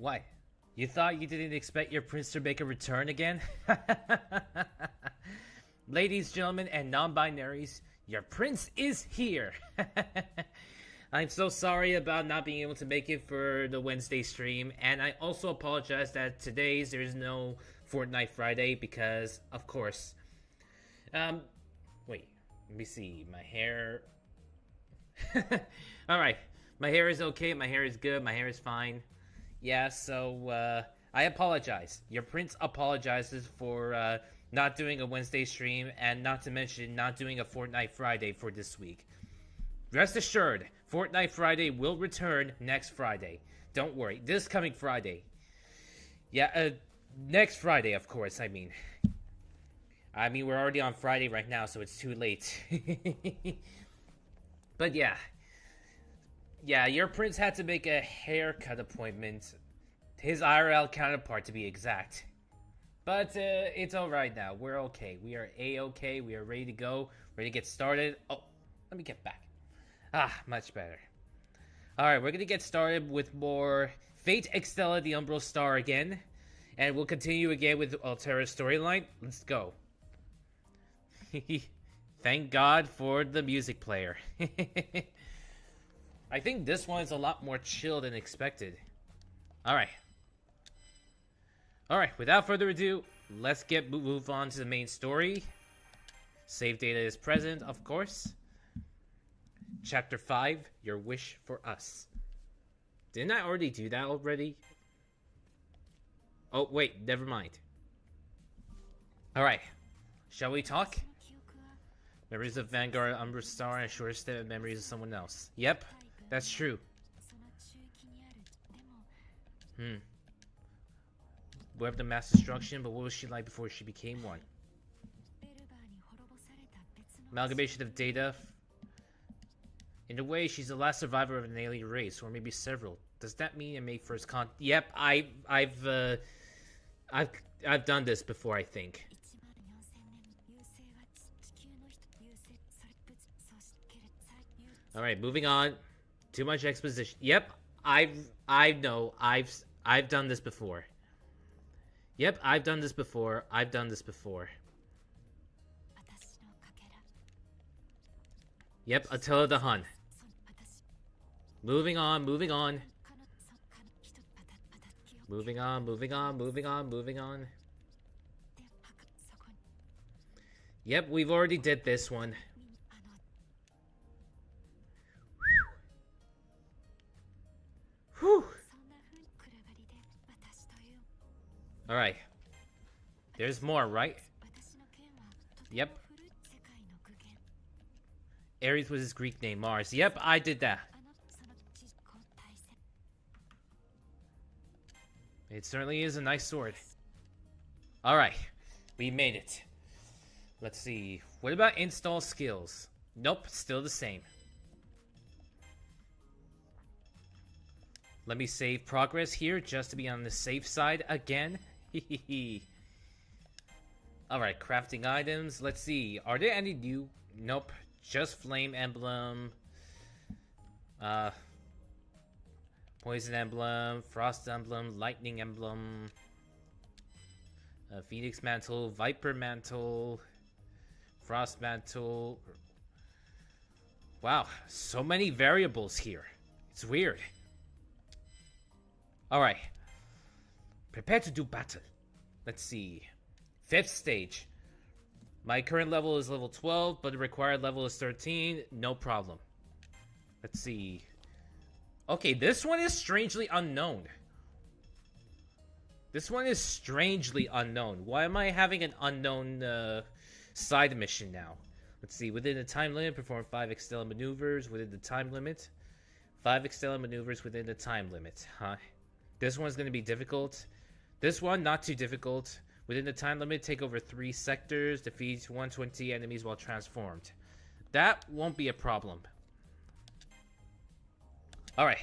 What? You thought you didn't expect your prince to make a return again? Ladies, gentlemen, and non-binaries, your prince is here! I'm so sorry about not being able to make it for the Wednesday stream, and I also apologize that there's no Fortnite Friday because, of course. Wait, let me see, my hair... Alright, my hair is okay, my hair is good, my hair is fine. Yeah, so, I apologize. Your prince apologizes for, not doing a Wednesday stream, and not to mention not doing a Fortnite Friday for this week. Rest assured, Fortnite Friday will return next Friday. Don't worry, this coming Friday. Yeah, next Friday, of course, I mean, we're already on Friday right now, so it's too late. But yeah. Yeah, your prince had to make a haircut appointment. His IRL counterpart, to be exact. But it's alright now. We're okay. We are A-okay. We are ready to go. Ready to get started. Oh, let me get back. Ah, much better. Alright, we're going to get started with more Fate Extella the Umbral Star again. And we'll continue again with Altera'S storyline. Let's go. Thank God for the music player. I think this one is a lot more chill than expected. Alright. Alright, without further ado, let's move on to the main story. Save data is present, of course. Chapter 5, Your Wish for Us. Didn't I already do that already? Oh, wait, never mind. Alright, shall we talk? Memories of Vanguard, Umbral Star, and a short step of memories of someone else. Yep, that's true. Webbed the mass destruction, but what was she like before she became one? Amalgamation of data. In a way, she's the last survivor of an alien race, or maybe several. Does that mean I made first contact? Yep, I've done this before, I think. All right, moving on. Too much exposition. Yep, I know. I've done this before. Yep, I've done this before. I've done this before. Yep, Attila the Hun. Moving on, moving on. Moving on, moving on, moving on, moving on. Yep, we've already did this one. Whew. Alright. There's more, right? Yep. Ares was his Greek name, Mars. Yep, I did that. It certainly is a nice sword. Alright. We made it. Let's see. What about install skills? Nope, still the same. Let me save progress here just to be on the safe side again. Alright, crafting items. Let's see. Are there any new? Nope. Just flame emblem. Poison emblem. Frost emblem. Lightning emblem. Phoenix mantle. Viper mantle. Frost mantle. Wow. So many variables here. It's weird. Alright. Prepare to do battle. Let's see. 5th stage. My current level is level 12, but the required level is 13. No problem. Let's see. Okay, this one is strangely unknown. This one is strangely unknown. Why am I having an unknown side mission now? Let's see. Within the time limit, perform 5 Extella maneuvers within the time limit. 5 Extella maneuvers within the time limit. Huh. This one's going to be difficult. This one, not too difficult. Within the time limit, take over 3 sectors. Defeat 120 enemies while transformed. That won't be a problem. Alright.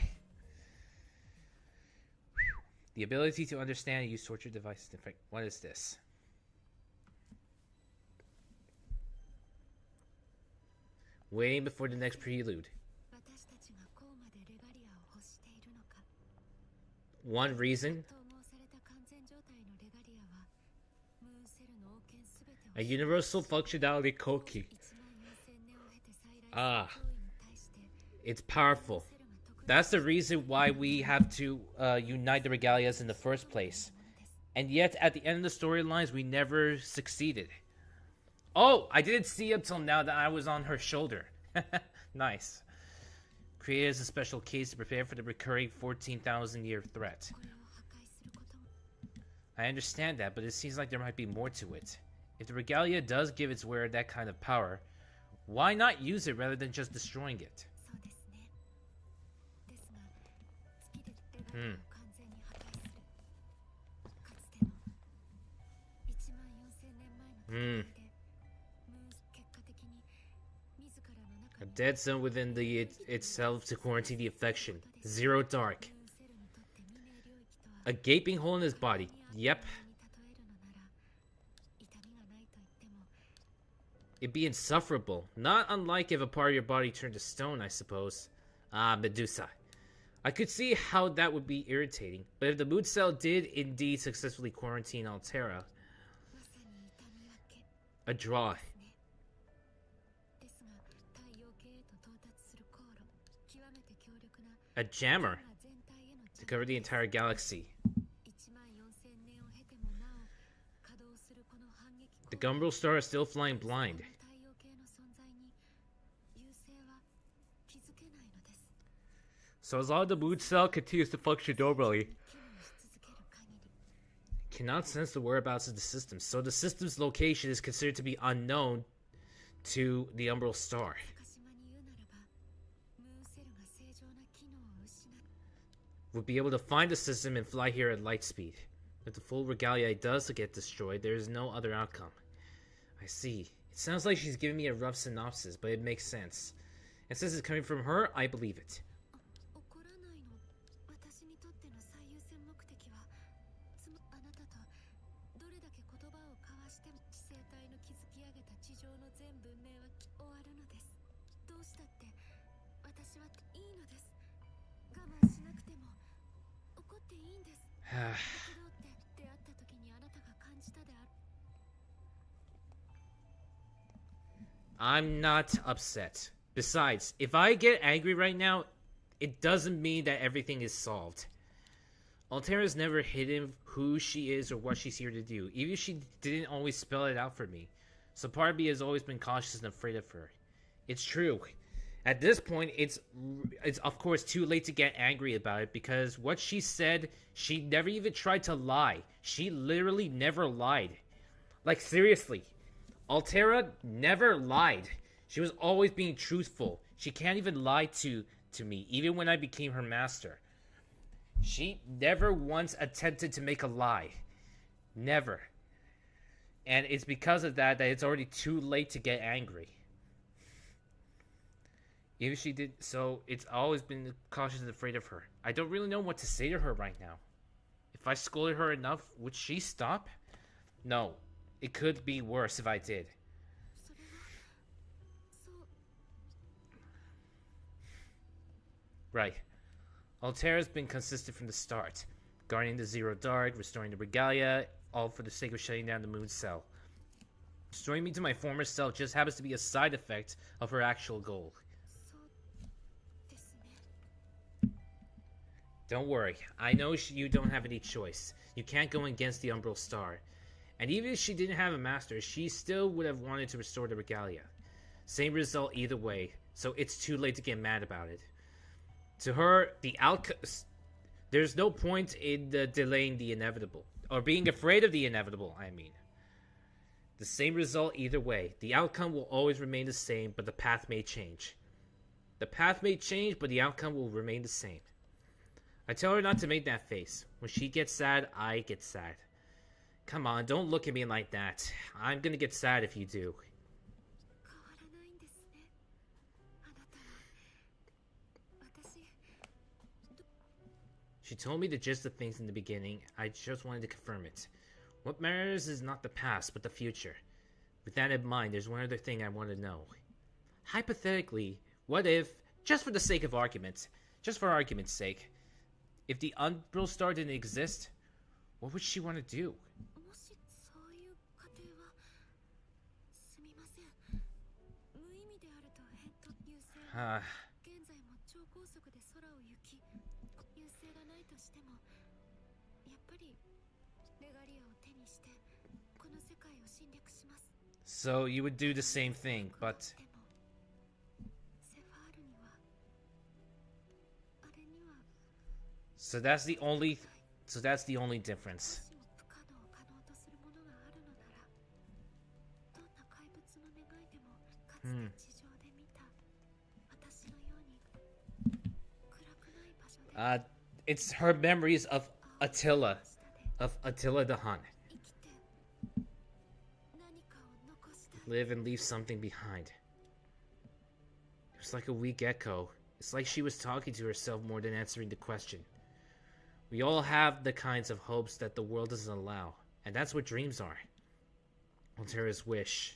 The ability to understand and use torture devices. What is this? Waiting before the next prelude. one reason? A universal functionality Koki. Ah, it's powerful. That's the reason why we have to unite the Regalias in the first place. And yet, at the end of the storylines, we never succeeded. Oh, I didn't see up till now that I was on her shoulder. Nice. Created as a special case to prepare for the recurring 14,000-year threat. I understand that, but it seems like there might be more to it. If the Regalia does give its wearer that kind of power, why not use it rather than just destroying it? A dead zone within itself to quarantine the infection. Zero dark. A gaping hole in his body. Yep. It'd be insufferable. Not unlike if a part of your body turned to stone, I suppose. Ah, Medusa. I could see how that would be irritating, but if the mood cell did indeed successfully quarantine Altera, a draw. A jammer to cover the entire galaxy. The Umbral Star is still flying blind. So as long as the mood cell continues to function normally, cannot sense the whereabouts of the system. So the system's location is considered to be unknown to the Umbral Star. We'll be able to find the system and fly here at light speed. If the full Regalia does get destroyed, there is no other outcome. I see. It sounds like she's giving me a rough synopsis, but it makes sense. And since it's coming from her, I believe it. I'm not upset. Besides, if I get angry right now, it doesn't mean that everything is solved. Altera'S never hidden who she is or what she's here to do, even if she didn't always spell it out for me. So part of me has always been cautious and afraid of her. It's true. At this point, it's of course too late to get angry about it, because what she said, she never even tried to lie. She literally never lied. Like, seriously. Altera never lied. She was always being truthful. She can't even lie to me, even when I became her master. She never once attempted to make a lie. Never. And it's because of that it's already too late to get angry. Even if she did, so it's always been cautious and afraid of her. I don't really know what to say to her right now. If I scolded her enough, would she stop? No. It could be worse if I did. Right. Altera'S been consistent from the start. Guarding the Zero Dark, restoring the Regalia, all for the sake of shutting down the moon cell. Restoring me to my former self just happens to be a side effect of her actual goal. Don't worry, I know you don't have any choice. You can't go against the Umbral Star. And even if she didn't have a master, she still would have wanted to restore the Regalia. Same result either way, so it's too late to get mad about it. To her, there's no point in delaying the inevitable. Or being afraid of the inevitable, I mean. The same result either way. The outcome will always remain the same, but the path may change. The path may change, but the outcome will remain the same. I tell her not to make that face. When she gets sad, I get sad. Come on, don't look at me like that. I'm gonna get sad if you do. She told me the gist of things in the beginning. I just wanted to confirm it. What matters is not the past, but the future. With that in mind, there's one other thing I want to know. Hypothetically, what if, just for the sake of argument, just for argument's sake, If the Umbral Star didn't exist, what would she want to do? Uh, so you would do the same thing, but... So that's the only difference. It's her memories of Attila the Hun. Live and leave something behind. It was like a weak echo. It's like she was talking to herself more than answering the question. We all have the kinds of hopes that the world doesn't allow, and that's what dreams are. Altera'S wish.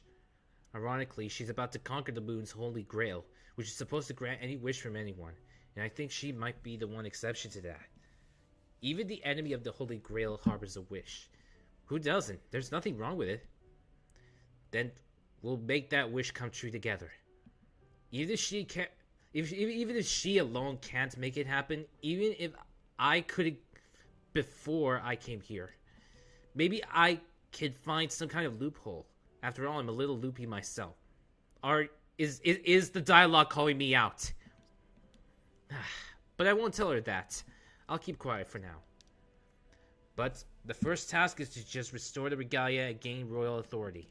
Ironically, she's about to conquer the moon's holy grail, which is supposed to grant any wish from anyone, and I think she might be the one exception to that. Even the enemy of the holy grail harbors a wish. Who doesn't? There's nothing wrong with it. Then we'll make that wish come true together. Even if she can't, even if she alone can't make it happen, even if I couldn't before I came here, maybe I could find some kind of loophole. After all, I'm a little loopy myself. Or is the dialogue calling me out? But I won't tell her that. I'll keep quiet for now. But the first task is to just restore the regalia and gain royal authority.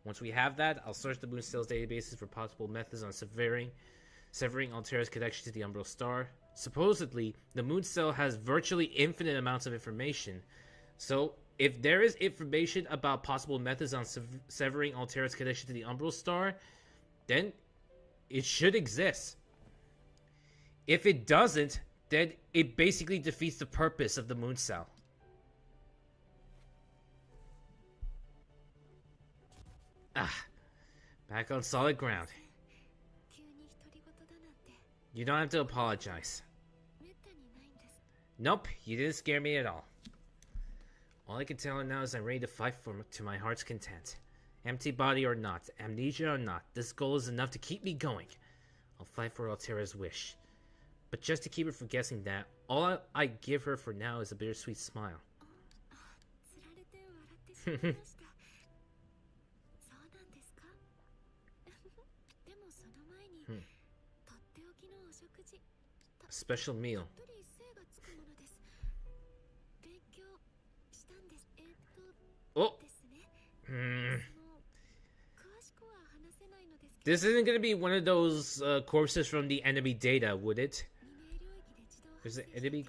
Once we have that, I'll search the Moon Cells databases for possible methods on severing Altera'S connection to the Umbral Star. Supposedly, the Moon Cell has virtually infinite amounts of information. So, if there is information about possible methods on severing Altera'S connection to the Umbral Star, then it should exist. If it doesn't, then it basically defeats the purpose of the Moon Cell. Back on solid ground. You don't have to apologize. Nope, you didn't scare me at all. All I can tell her now is I'm ready to fight to my heart's content. Empty body or not, amnesia or not, this goal is enough to keep me going. I'll fight for Altera'S wish. But just to keep her from guessing that, all I give her for now is a bittersweet smile. A special meal. Oh! This isn't gonna be one of those corpses from the enemy data, would it? There's an enemy...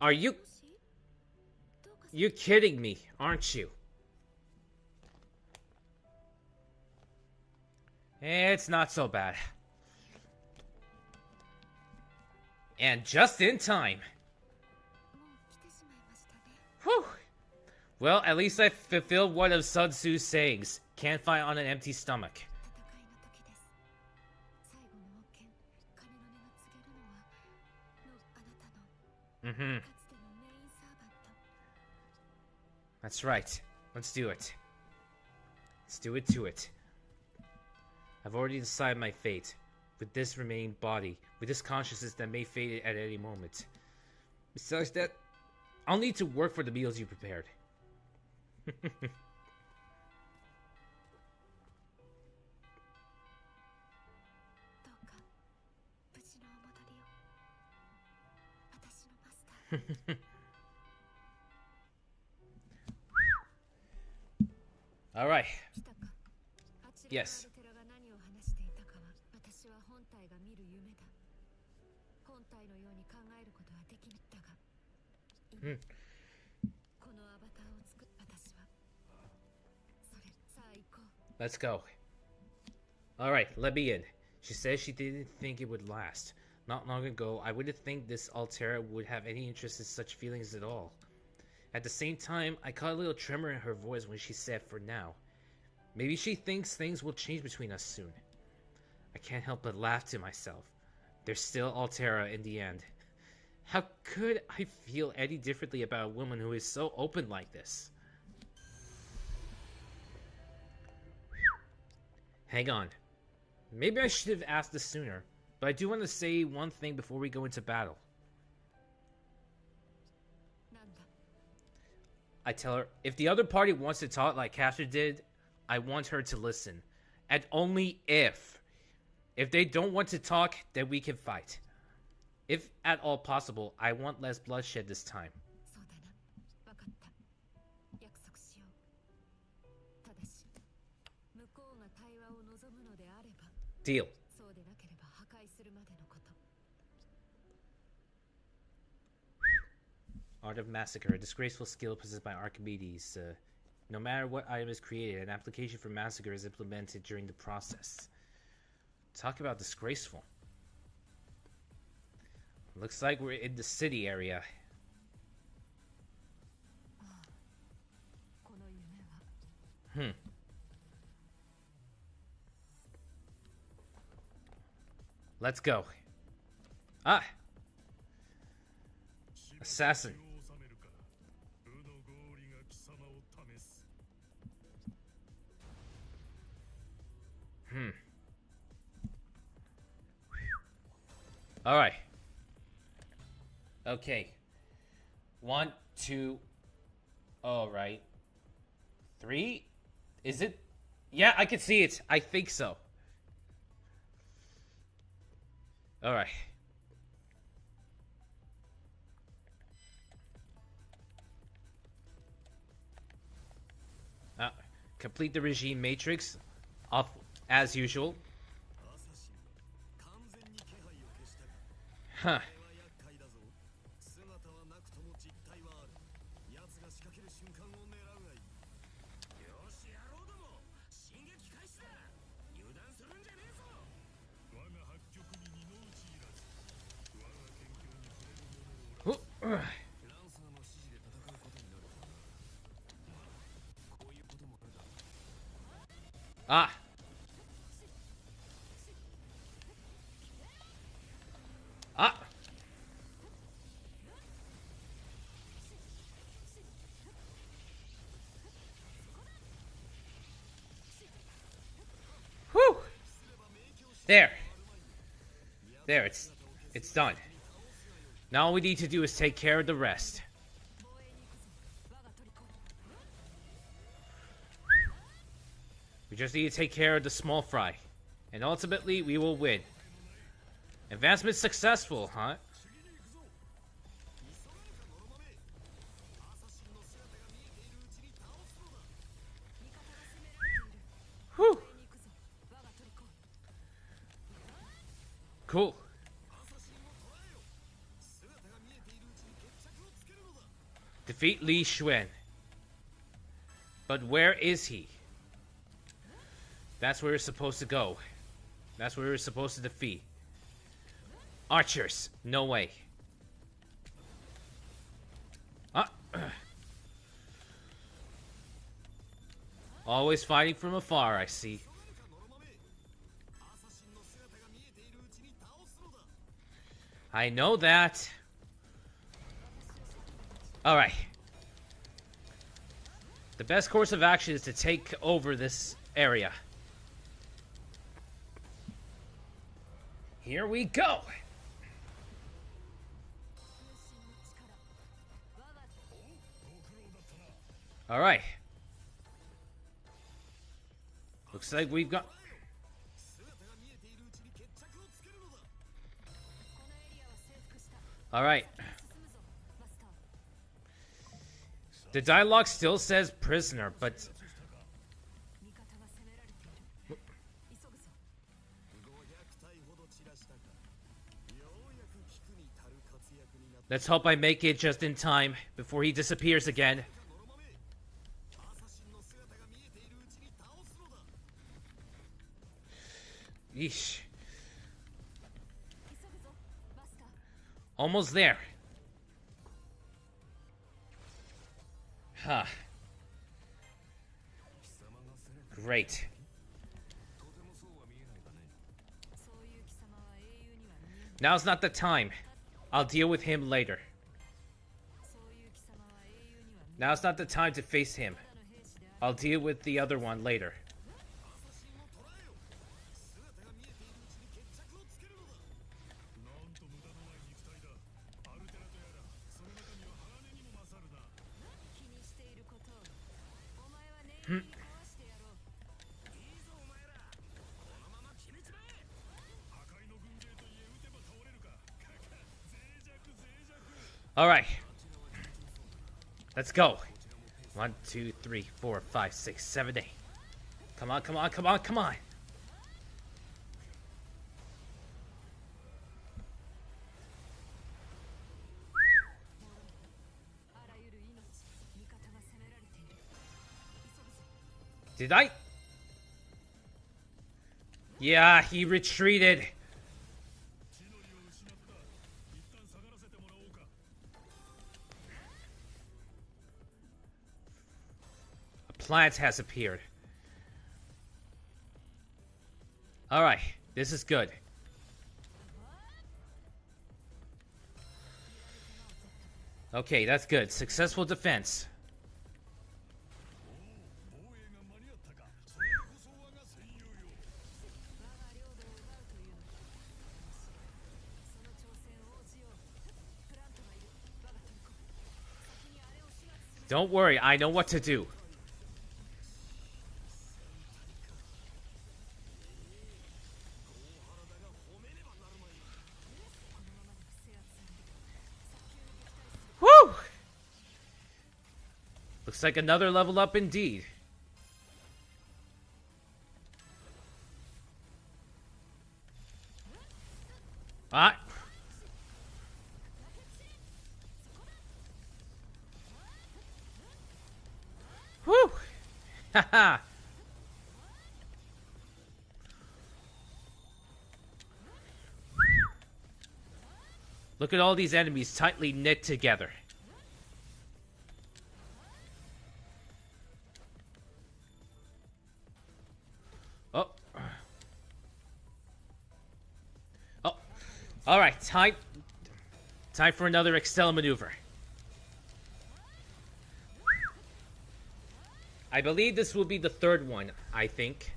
Are you... You're kidding me, aren't you? It's not so bad. And just in time. Whew. Well, at least I fulfilled one of Sun Tzu's sayings. Can't fight on an empty stomach. That's right. Let's do it. Let's do it to it. I've already decided my fate. With this remaining body, with this consciousness that may fade at any moment. Besides that, I'll need to work for the meals you prepared. Alright. Yes. Let's go. Alright, let me in. She says she didn't think it would last. Not long ago, I wouldn't think this Altera would have any interest in such feelings at all. At the same time, I caught a little tremor in her voice when she said, for now. Maybe she thinks things will change between us soon. I can't help but laugh to myself. There's still Altera in the end. How could I feel any differently about a woman who is so open like this? Hang on. Maybe I should have asked this sooner, but I do want to say one thing before we go into battle. I tell her, if the other party wants to talk like Castor did, I want her to listen. And only if. If they don't want to talk, then we can fight. If at all possible, I want less bloodshed this time. Deal. Art of Massacre, a disgraceful skill possessed by Archimedes. No matter what item is created, an application for massacre is implemented during the process. Talk about disgraceful. Looks like we're in the city area. Let's go. Ah! Assassin. Alright. Okay. 1, 2. Alright. 3? Is it? Yeah, I can see it. I think so. Alright. Complete the regime matrix. Off as usual. Huh. Ah. Ah. Whew. There. There, it's done. Now all we need to do is take care of the rest. We just need to take care of the small fry. And ultimately, we will win. Advancement successful, huh? Whew. Cool. Defeat Li Xuan. But where is he? That's where we're supposed to go. That's where we're supposed to defeat. Archers, no way. Always fighting from afar, I see. I know that. Alright. The best course of action is to take over this area. Here we go! Alright. Looks like we've got... Alright. The dialogue still says prisoner, but... Let's hope I make it just in time before he disappears again. Yeesh. Almost there. Huh. Great. Now's not the time. I'll deal with him later. Now's not the time to face him. I'll deal with the other one later. All right. Let's go. 1, 2, 3, 4, 5, 6, 7, 8. Come on, come on, come on, come on. Did I? Yeah, he retreated. A plant has appeared. Alright, this is good. Okay, that's good. Successful defense. Don't worry, I know what to do. Woo! Looks like another level up indeed. Ah. Whew! Haha! Look at all these enemies tightly knit together. Oh. Oh. Alright, time for another Extella maneuver. I believe this will be the third one, I think.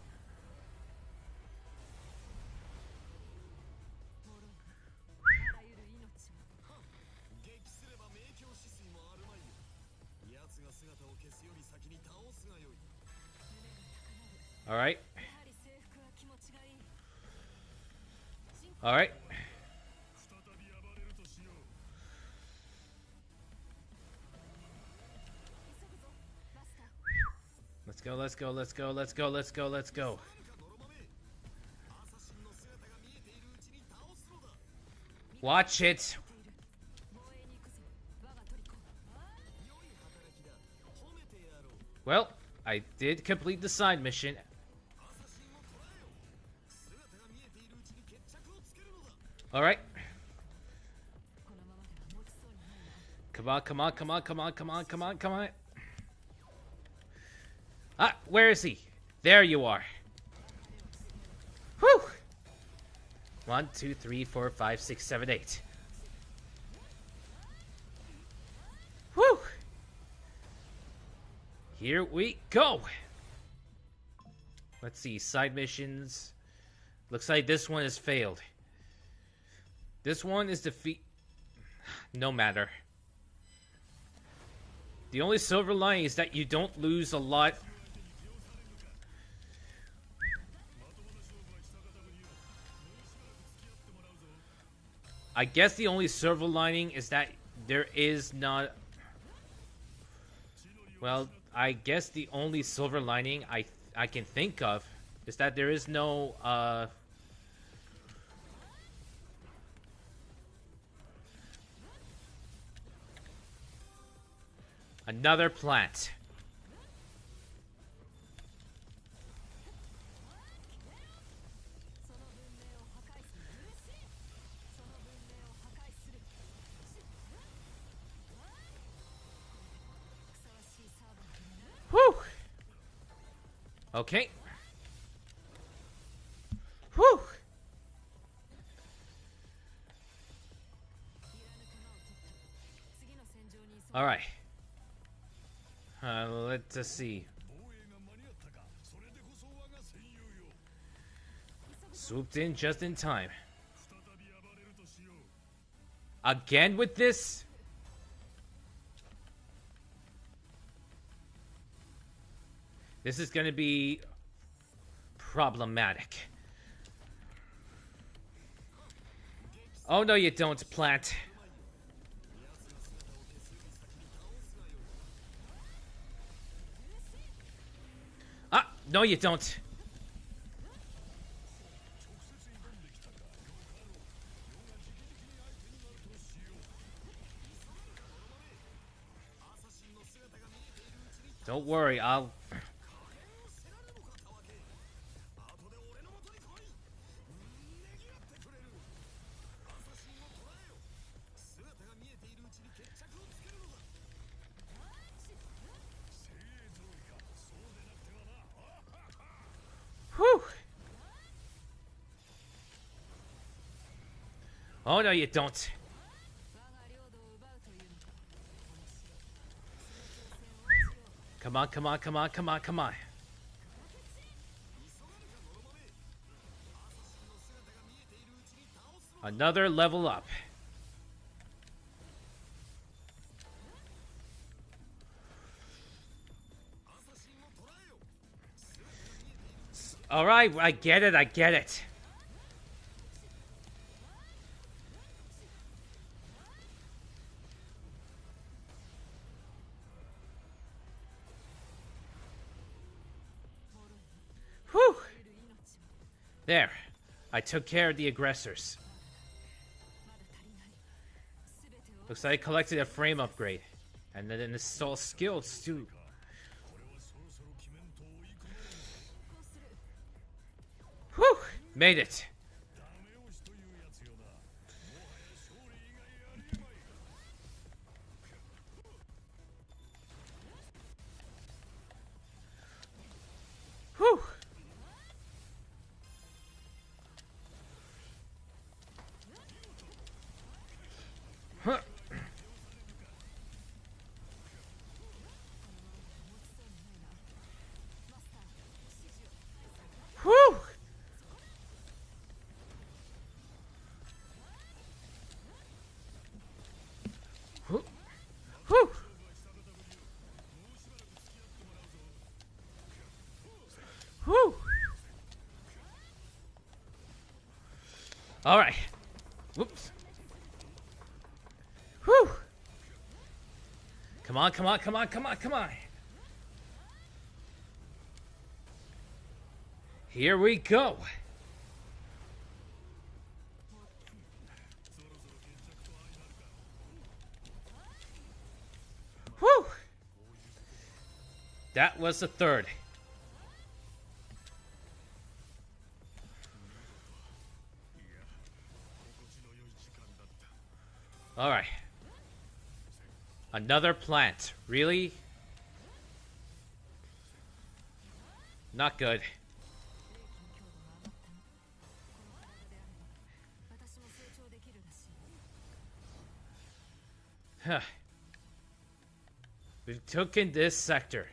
Alright. Alright. Let's go, let's go, let's go, let's go, let's go, let's go. Watch it. Well, I did complete the side mission. Alright. Come on, come on, come on, come on, come on, come on, come on. Ah, where is he? There you are. Whew! 1, 2, 3, 4, 5, 6, 7, 8. Whew! Here we go. Let's see, side missions. Looks like this one has failed. This one is defeat. No matter. The only silver lining is that you don't lose a lot. I guess the only silver lining is that there is not... Well, I guess the only silver lining I can think of is that there is no, another plant. Whew. Okay. Whew. Alright. Let's see. Swooped in just in time. Again with this? This is gonna be problematic. Oh no you don't, plant. Ah, no you don't. Don't worry, I'll... Whew! Oh no you don't. Come on, come on, come on, come on, come on. Another level up. Alright, I get it, I get it. Whew! There. I took care of the aggressors. Looks like I collected a frame upgrade. And then install skills too. Whew! Made it. Whew! Huh. Whew! Whew! Whew! Whew! All right. Whoops. Whew! Come on, come on, come on, come on, come on. Here we go. Whew! That was the third. All right. Another plant. Really? Not good. Huh. We took in this sector.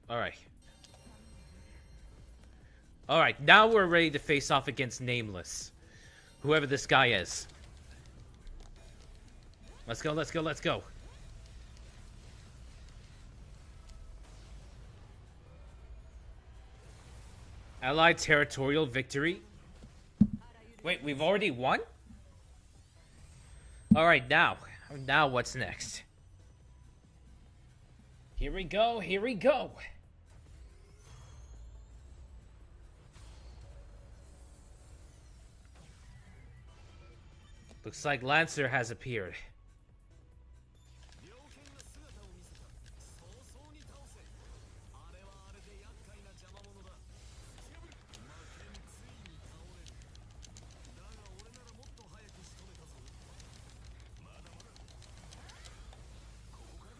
Alright. Alright, now we're ready to face off against Nameless. Whoever this guy is. Let's go, let's go, let's go. Allied territorial victory. Wait, we've already won? Alright, now what's next? Here we go, here we go. Looks like Lancer has appeared.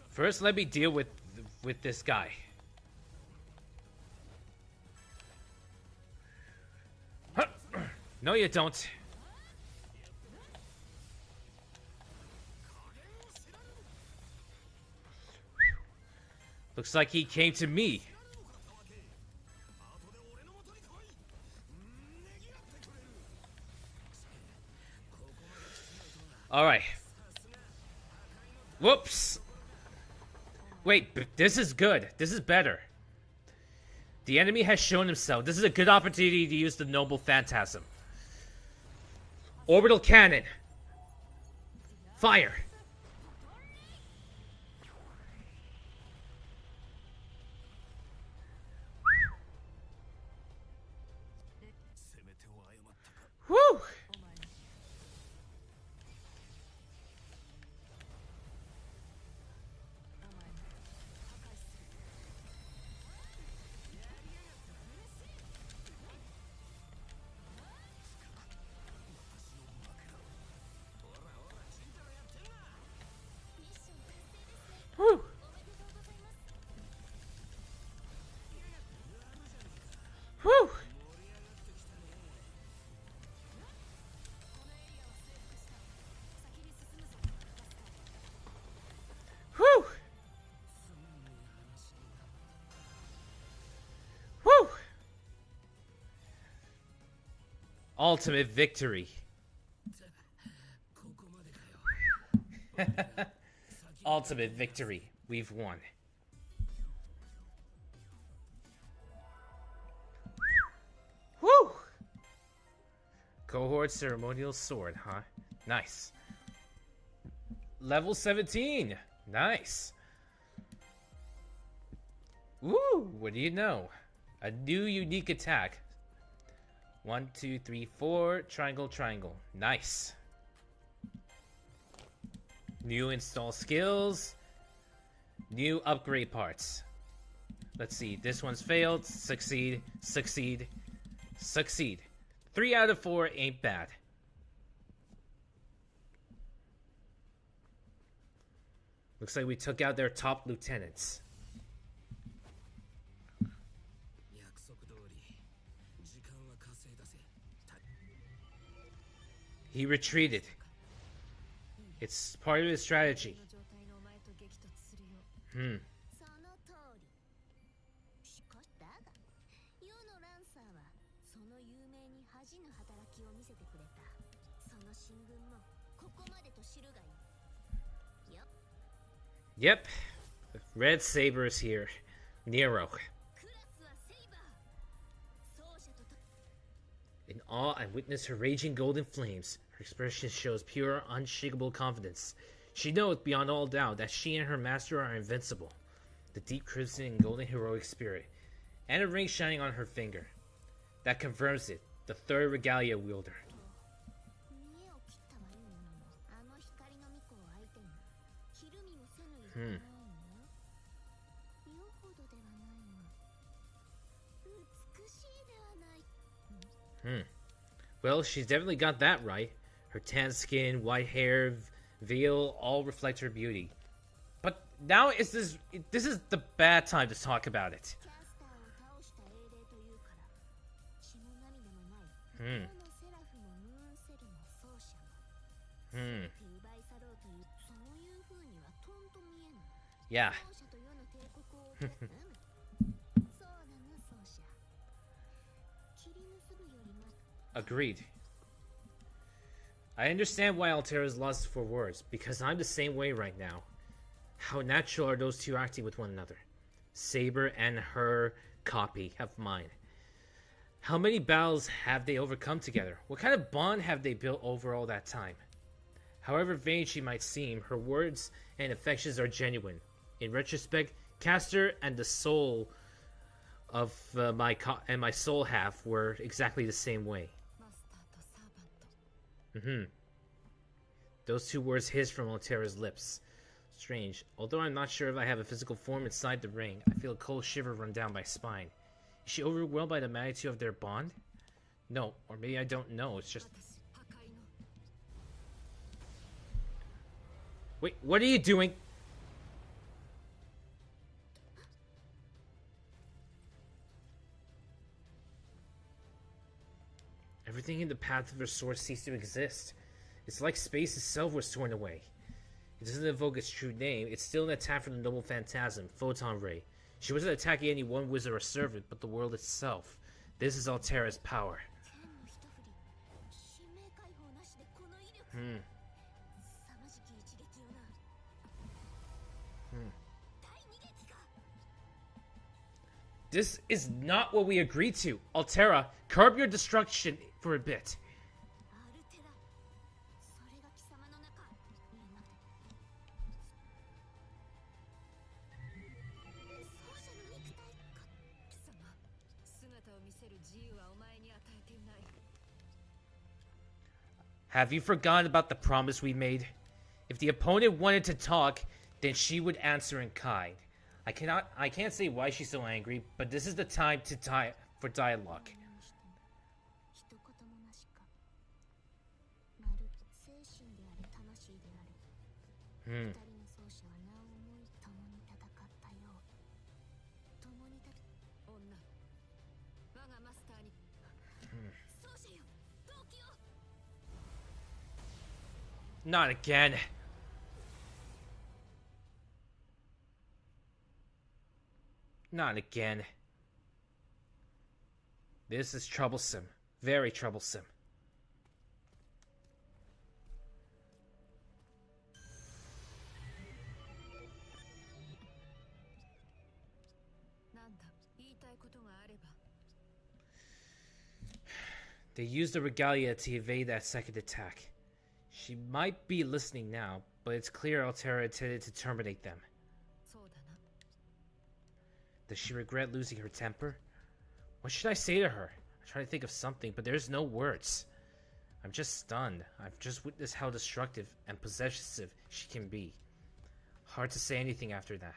First, let me deal with this guy. No, you don't. Looks like he came to me. Alright. Whoops. Wait, this is good. This is better. The enemy has shown himself. This is a good opportunity to use the Noble Phantasm. Orbital Cannon. Fire. Woo! Woo! Woo! Woo! Woo! Ultimate victory. Ultimate victory. We've won. Woo! Cohort ceremonial sword, huh? Nice. Level 17. Nice. Woo! What do you know? A new unique attack. 1, 2, 3, 4. Triangle, triangle. Nice. New install skills. New upgrade parts. Let's see. This one's failed. Succeed. Succeed. Succeed. 3 out of 4 ain't bad. Looks like we took out their top lieutenants. He retreated. It's part of his strategy. Yep. Red Saber is here. Nero. In awe, I witness her raging golden flames. Her expression shows pure, unshakable confidence. She knows beyond all doubt that she and her master are invincible. The deep crimson and golden heroic spirit, and a ring shining on her finger. That confirms it. The third regalia wielder. Well, she's definitely got that right. Her tan skin, white hair, veil, all reflect her beauty. But now this is the bad time to talk about it. Yeah. Agreed. I understand why Altera'S lost for words, because I'm the same way right now. How natural are those two acting with one another? Saber and her copy of mine. How many battles have they overcome together? What kind of bond have they built over all that time? However vain she might seem, her words and affections are genuine. In retrospect, Castor and the soul of my soul half were exactly the same way. Those two words hiss from Altera'S lips. Strange. Although I'm not sure if I have a physical form inside the ring, I feel a cold shiver run down my spine. Is she overwhelmed by the magnitude of their bond? No, or maybe I don't know. It's just... Wait, what are you doing? Everything in the path of her sword ceased to exist. It's like space itself was torn away. It doesn't invoke its true name. It's still an attack from the noble phantasm, Photon Ray. She wasn't attacking any one wizard or servant, but the world itself. This is Altera'S power. This is not what we agreed to. Altera, curb your destruction for a bit. Have you forgotten about the promise we made? If the opponent wanted to talk, then she would answer in kind. I can't say why she's so angry, but this is the time for dialogue. Not again. Not again. This is troublesome. Very troublesome. They used the regalia to evade that second attack. She might be listening now, but it's clear Altera intended to terminate them. Does she regret losing her temper? What should I say to her? I try to think of something, but there's no words. I'm just stunned. I've just witnessed how destructive and possessive she can be. Hard to say anything after that.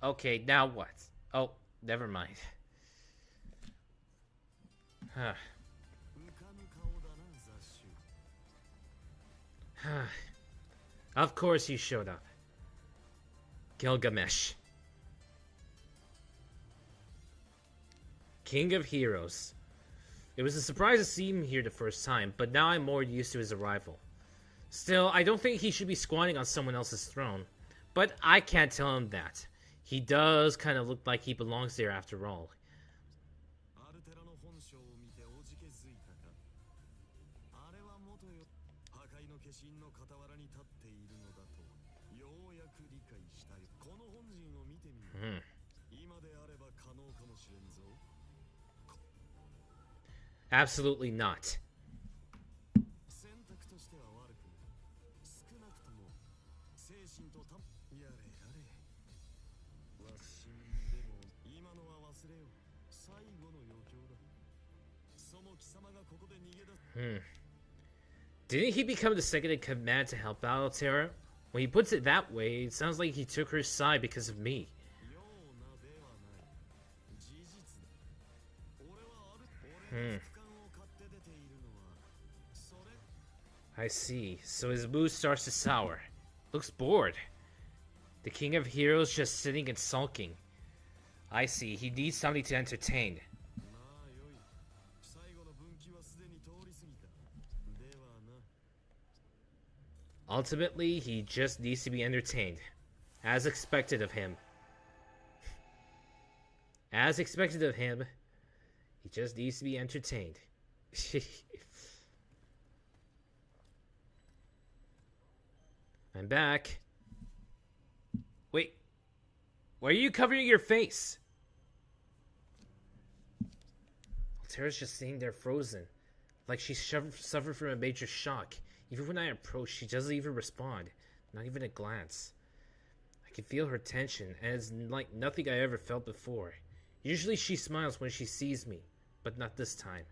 Okay, now what? Oh, never mind. Of course you showed up. Gilgamesh. King of Heroes. It was a surprise to see him here the first time, but now I'm more used to his arrival. Still, I don't think he should be squatting on someone else's throne, but I can't tell him that. He does kind of look like he belongs there after all. Absolutely not. Didn't he become the second in command to help out Altera? When he puts it that way, it sounds like he took her side because of me. I see. So his mood starts to sour. Looks bored. The King of Heroes just sitting and sulking. I see. He needs something to entertain. Ultimately, he just needs to be entertained. As expected of him. As expected of him, he just needs to be entertained. I'm back. Wait. Why are you covering your face? Altera's just sitting there frozen. Like she suffered from a major shock. Even when I approach, she doesn't even respond. Not even a glance. I can feel her tension, and it's like nothing I ever felt before. Usually she smiles when she sees me, but not this time.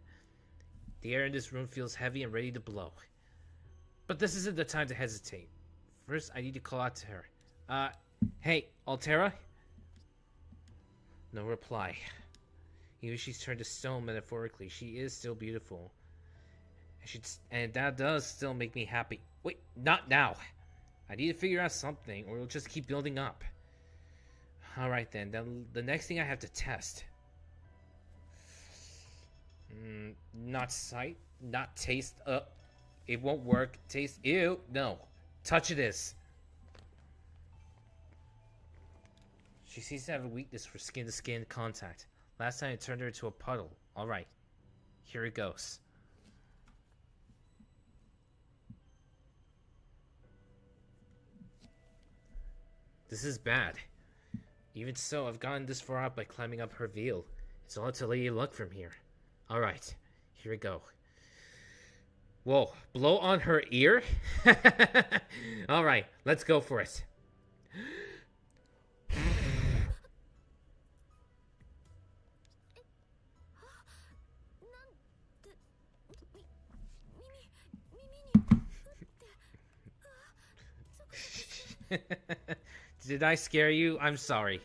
The air in this room feels heavy and ready to blow. But this isn't the time to hesitate. First, I need to call out to her. Hey, Altera? No reply. Even if she's turned to stone metaphorically, she is still beautiful. And that does still make me happy. Wait, not now. I need to figure out something, or it'll just keep building up. Alright then, the next thing I have to test. Not sight, not taste. It won't work. Taste, ew, no. Touch it is. She seems to have a weakness for skin-to-skin contact. Last time I turned her into a puddle. Alright, here it goes. This is bad. Even so, I've gotten this far out by climbing up her veil. It's all to lady luck from here. Alright, here we go. Whoa, blow on her ear? Alright, let's go for it. Did I scare you? I'm sorry.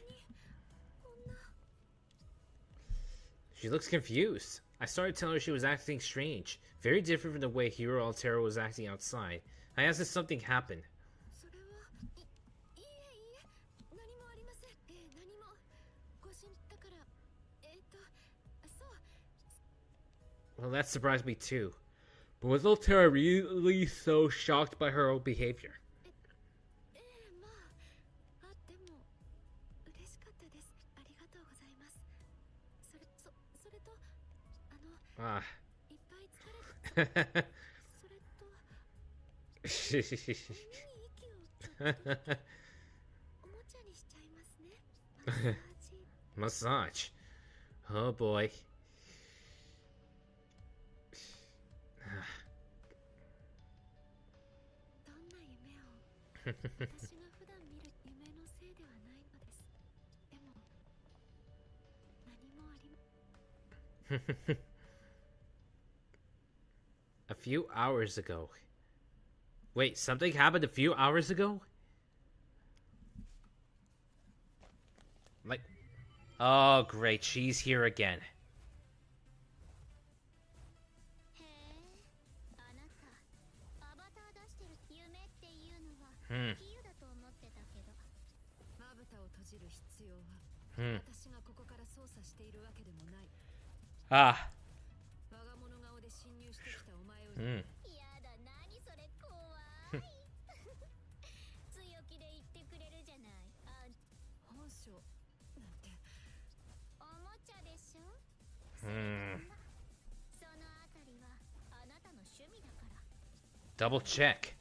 She looks confused. I started telling her she was acting strange. Very different from the way Hero Altera was acting outside. I asked if something happened. Well, that surprised me too. But was Altera really so shocked by her own behavior? Ah. Massage. Oh boy. A few hours ago. Wait, something happened a few hours ago? Like... Oh, great. She's here again. Ah. Double check.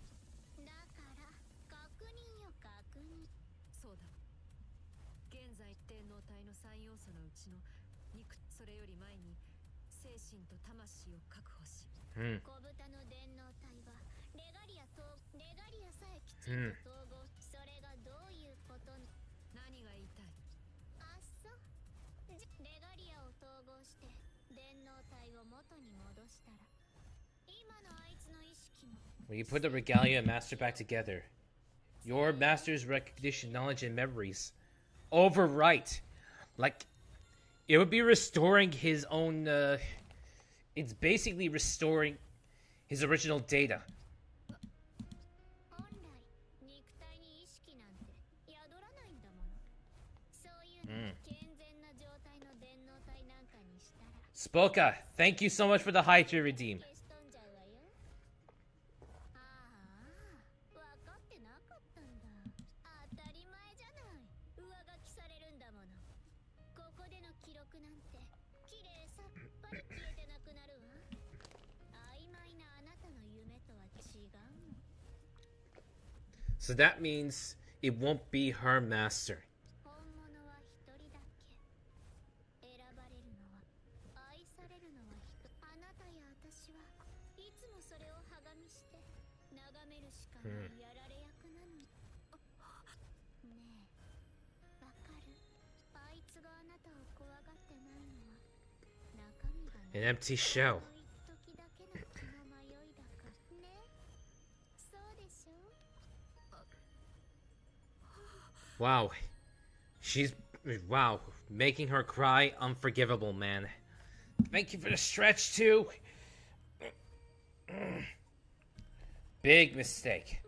When you put the Regalia and Master back together, your Master's recognition, knowledge, and memories overwrite. Like, it would be restoring his own, it's basically restoring his original data. Spoka, thank you so much for the Hydra redeem. So that means it won't be her master. An empty shell. Wow. Wow, making her cry, unforgivable, man. Thank you for the stretch, too. Big mistake.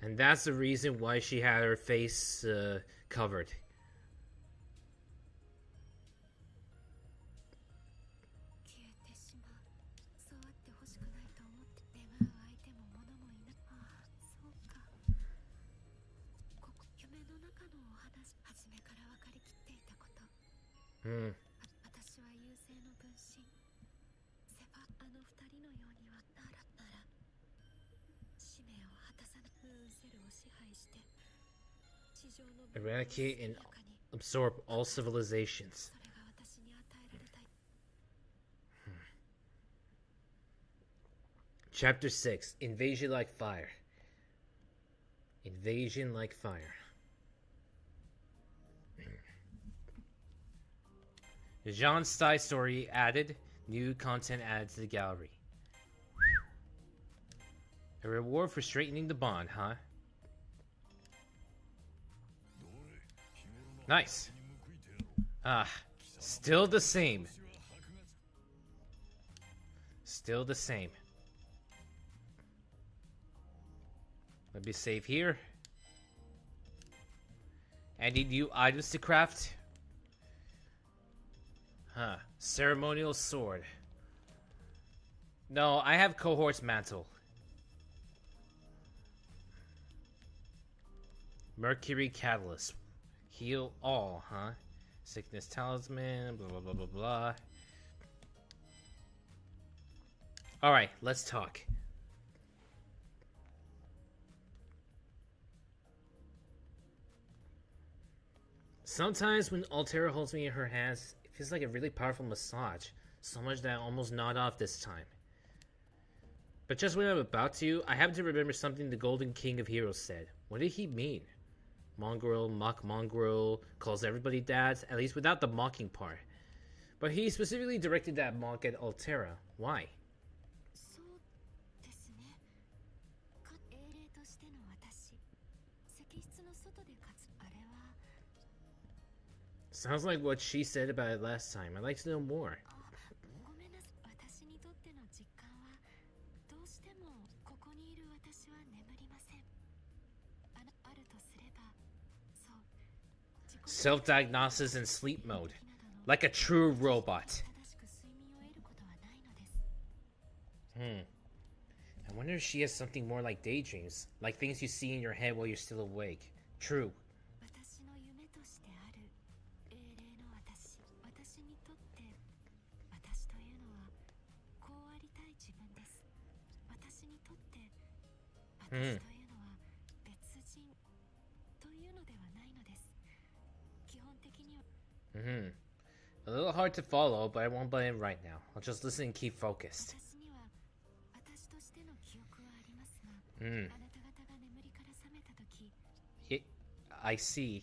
And that's the reason why she had her face covered. Hmm. Eradicate and absorb all civilizations. Chapter 6, Invasion Like Fire. Invasion Like Fire. The Jean Stye story added. New content added to the gallery. A reward for straightening the bond, huh? Nice. Ah, still the same. Still the same. Let me save here. Any new items to craft? Huh. Ceremonial sword. No, I have Cohort's mantle. Mercury catalyst. Heal all, huh? Sickness talisman, blah blah blah blah blah. Alright, let's talk. Sometimes when Altera holds me in her hands, it feels like a really powerful massage. So much that I almost nod off this time. But just when I'm about to, I happen to remember something the Golden King of Heroes said. What did he mean? Mongrel, mock mongrel, calls everybody dads, at least without the mocking part. But he specifically directed that mock at Altera. Why? Sounds like what she said about it last time. I'd like to know more. Self-diagnosis in sleep mode. Like a true robot. I wonder if she has something more like daydreams. Like things you see in your head while you're still awake. True. A little hard to follow, but I won't blame right now. I'll just listen and keep focused. I see.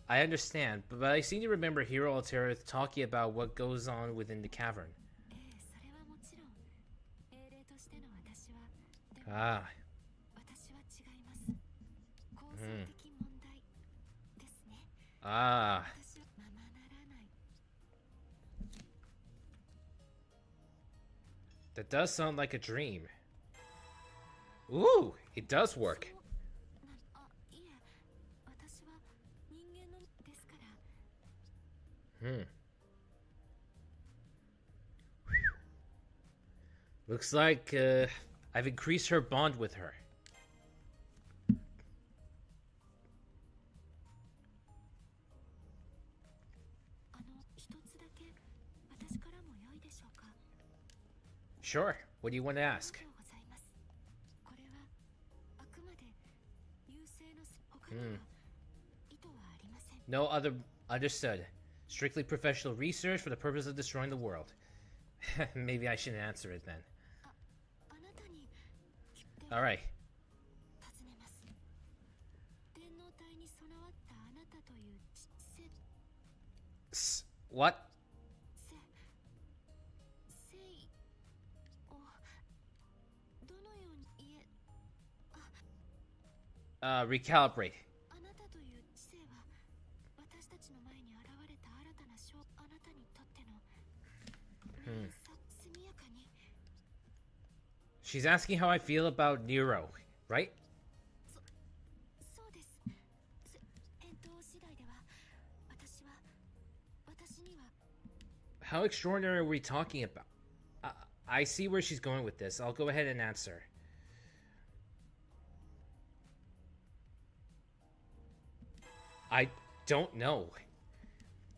I understand, but I seem to remember Hero Altera talking about what goes on within the cavern. Ah. Ah. That does sound like a dream. Ooh, it does work. Looks like I've increased her bond with her. Sure. What do you want to ask? No other... Understood. Strictly professional research for the purpose of destroying the world. Maybe I shouldn't answer it then. Alright. What? recalibrate. She's asking how I feel about Nero, right? How extraordinary are we talking about? I see where she's going with this. I'll go ahead and answer. I don't know.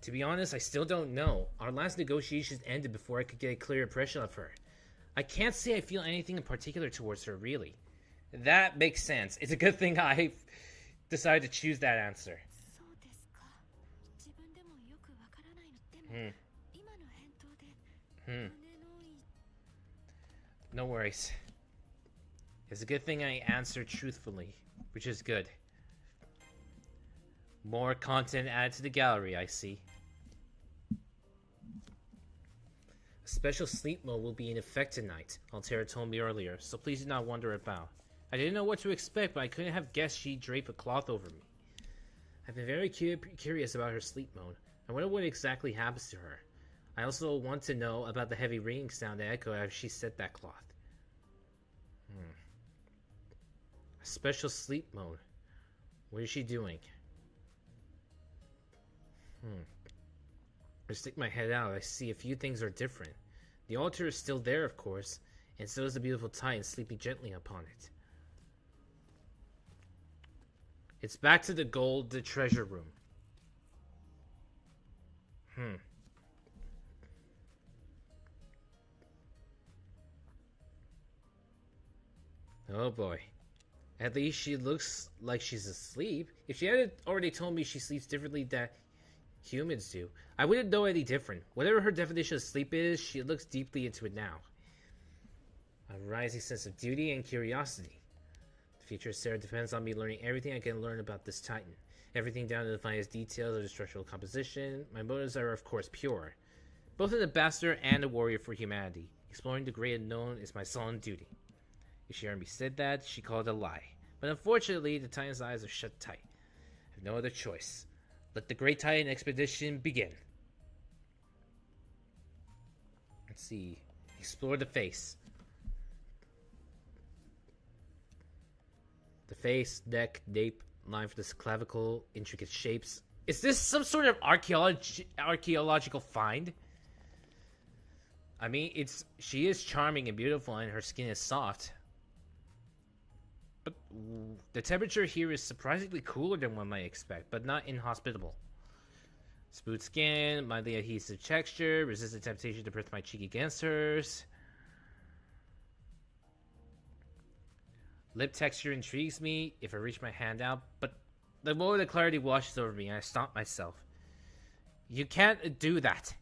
To be honest, I still don't know. Our last negotiations ended before I could get a clear impression of her. I can't say I feel anything in particular towards her, really. That makes sense. It's a good thing I decided to choose that answer. No worries. It's a good thing I answered truthfully, which is good. More content added to the gallery, I see. A special sleep mode will be in effect tonight, Altera told me earlier, so please do not wonder about. I didn't know what to expect, but I couldn't have guessed she'd drape a cloth over me. I've been very curious about her sleep mode. I wonder what exactly happens to her. I also want to know about the heavy ringing sound that echoed as she set that cloth. A special sleep mode. What is she doing? I stick my head out. I see a few things are different. The altar is still there, of course, and so is the beautiful Titan sleeping gently upon it. It's back to the treasure room. Oh boy. At least she looks like she's asleep. If she had already told me she sleeps differently than humans do, I wouldn't know any different. Whatever her definition of sleep is, she looks deeply into it now. A rising sense of duty and curiosity. The future of Sarah depends on me learning everything I can learn about this Titan. Everything down to the finest details of the structural composition. My motives are, of course, pure. Both an ambassador and a warrior for humanity. Exploring the great unknown is my solemn duty. If she heard me said that, she called it a lie. But unfortunately, the Titan's eyes are shut tight. I have no other choice. Let the Great Titan expedition begin. Let's see. Explore the face. The face, neck, nape, line for this clavicle, intricate shapes. Is this some sort of archaeological find? I mean, she is charming and beautiful, and her skin is soft. But the temperature here is surprisingly cooler than one might expect, but not inhospitable. Smooth skin, mildly adhesive texture, resist the temptation to press my cheek against hers. Lip texture intrigues me if I reach my hand out, but the moment the clarity washes over me, I stop myself. You can't do that.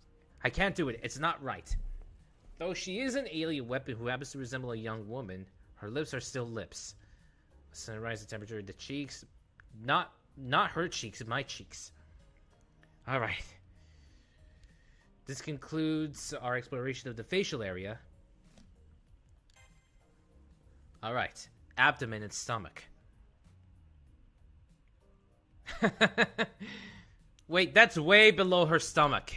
I can't do it. It's not right. Though she is an alien weapon who happens to resemble a young woman, her lips are still lips. Sunrise the temperature of the cheeks. Not her cheeks, my cheeks. Alright. This concludes our exploration of the facial area. Alright. Abdomen and stomach. Wait, that's way below her stomach.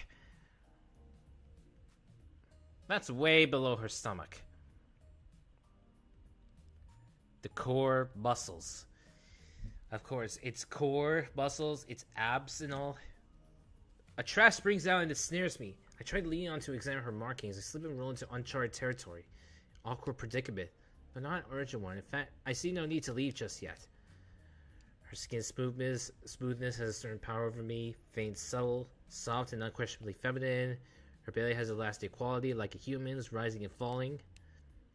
That's way below her stomach. The core muscles. Of course, it's core muscles, it's abs and all. A trap springs out and it snares me. I tried leaning on to examine her markings. I slip and roll into uncharted territory. Awkward predicament, but not an urgent one. In fact, I see no need to leave just yet. Her skin's smoothness has a certain power over me. Faint, subtle, soft, and unquestionably feminine. Her belly has elastic quality, like a human's, rising and falling.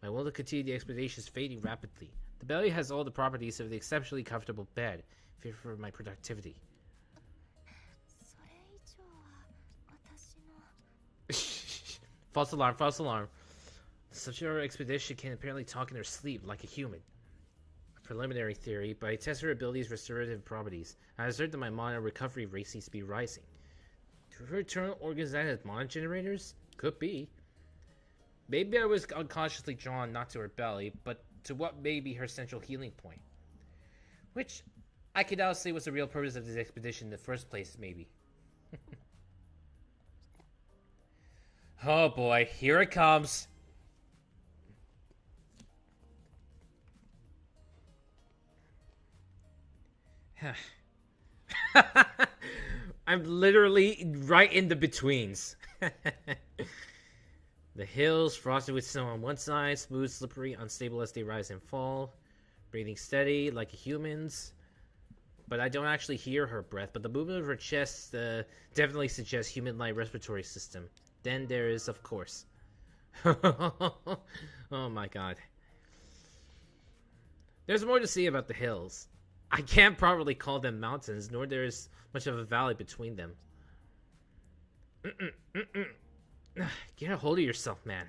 My will to continue the expedition is fading rapidly. The belly has all the properties of an exceptionally comfortable bed, fit for my productivity. False alarm, false alarm. Such an expedition can apparently talk in her sleep like a human. A preliminary theory, but I test her abilities' restorative properties. I assert that my mana recovery rate seems to be rising. Do her internal organs act as mana generators? Could be. Maybe I was unconsciously drawn not to her belly, but to what may be her central healing point. Which I could now say was the real purpose of this expedition in the first place, maybe. Oh boy, here it comes. I'm literally right in the betweens. The hills, frosted with snow on one side, smooth, slippery, unstable as they rise and fall. Breathing steady, like a human's. But I don't actually hear her breath, but the movement of her chest definitely suggests human-like respiratory system. Then there is, of course. Oh my god. There's more to see about the hills. I can't properly call them mountains, nor there is much of a valley between them. Get a hold of yourself, man.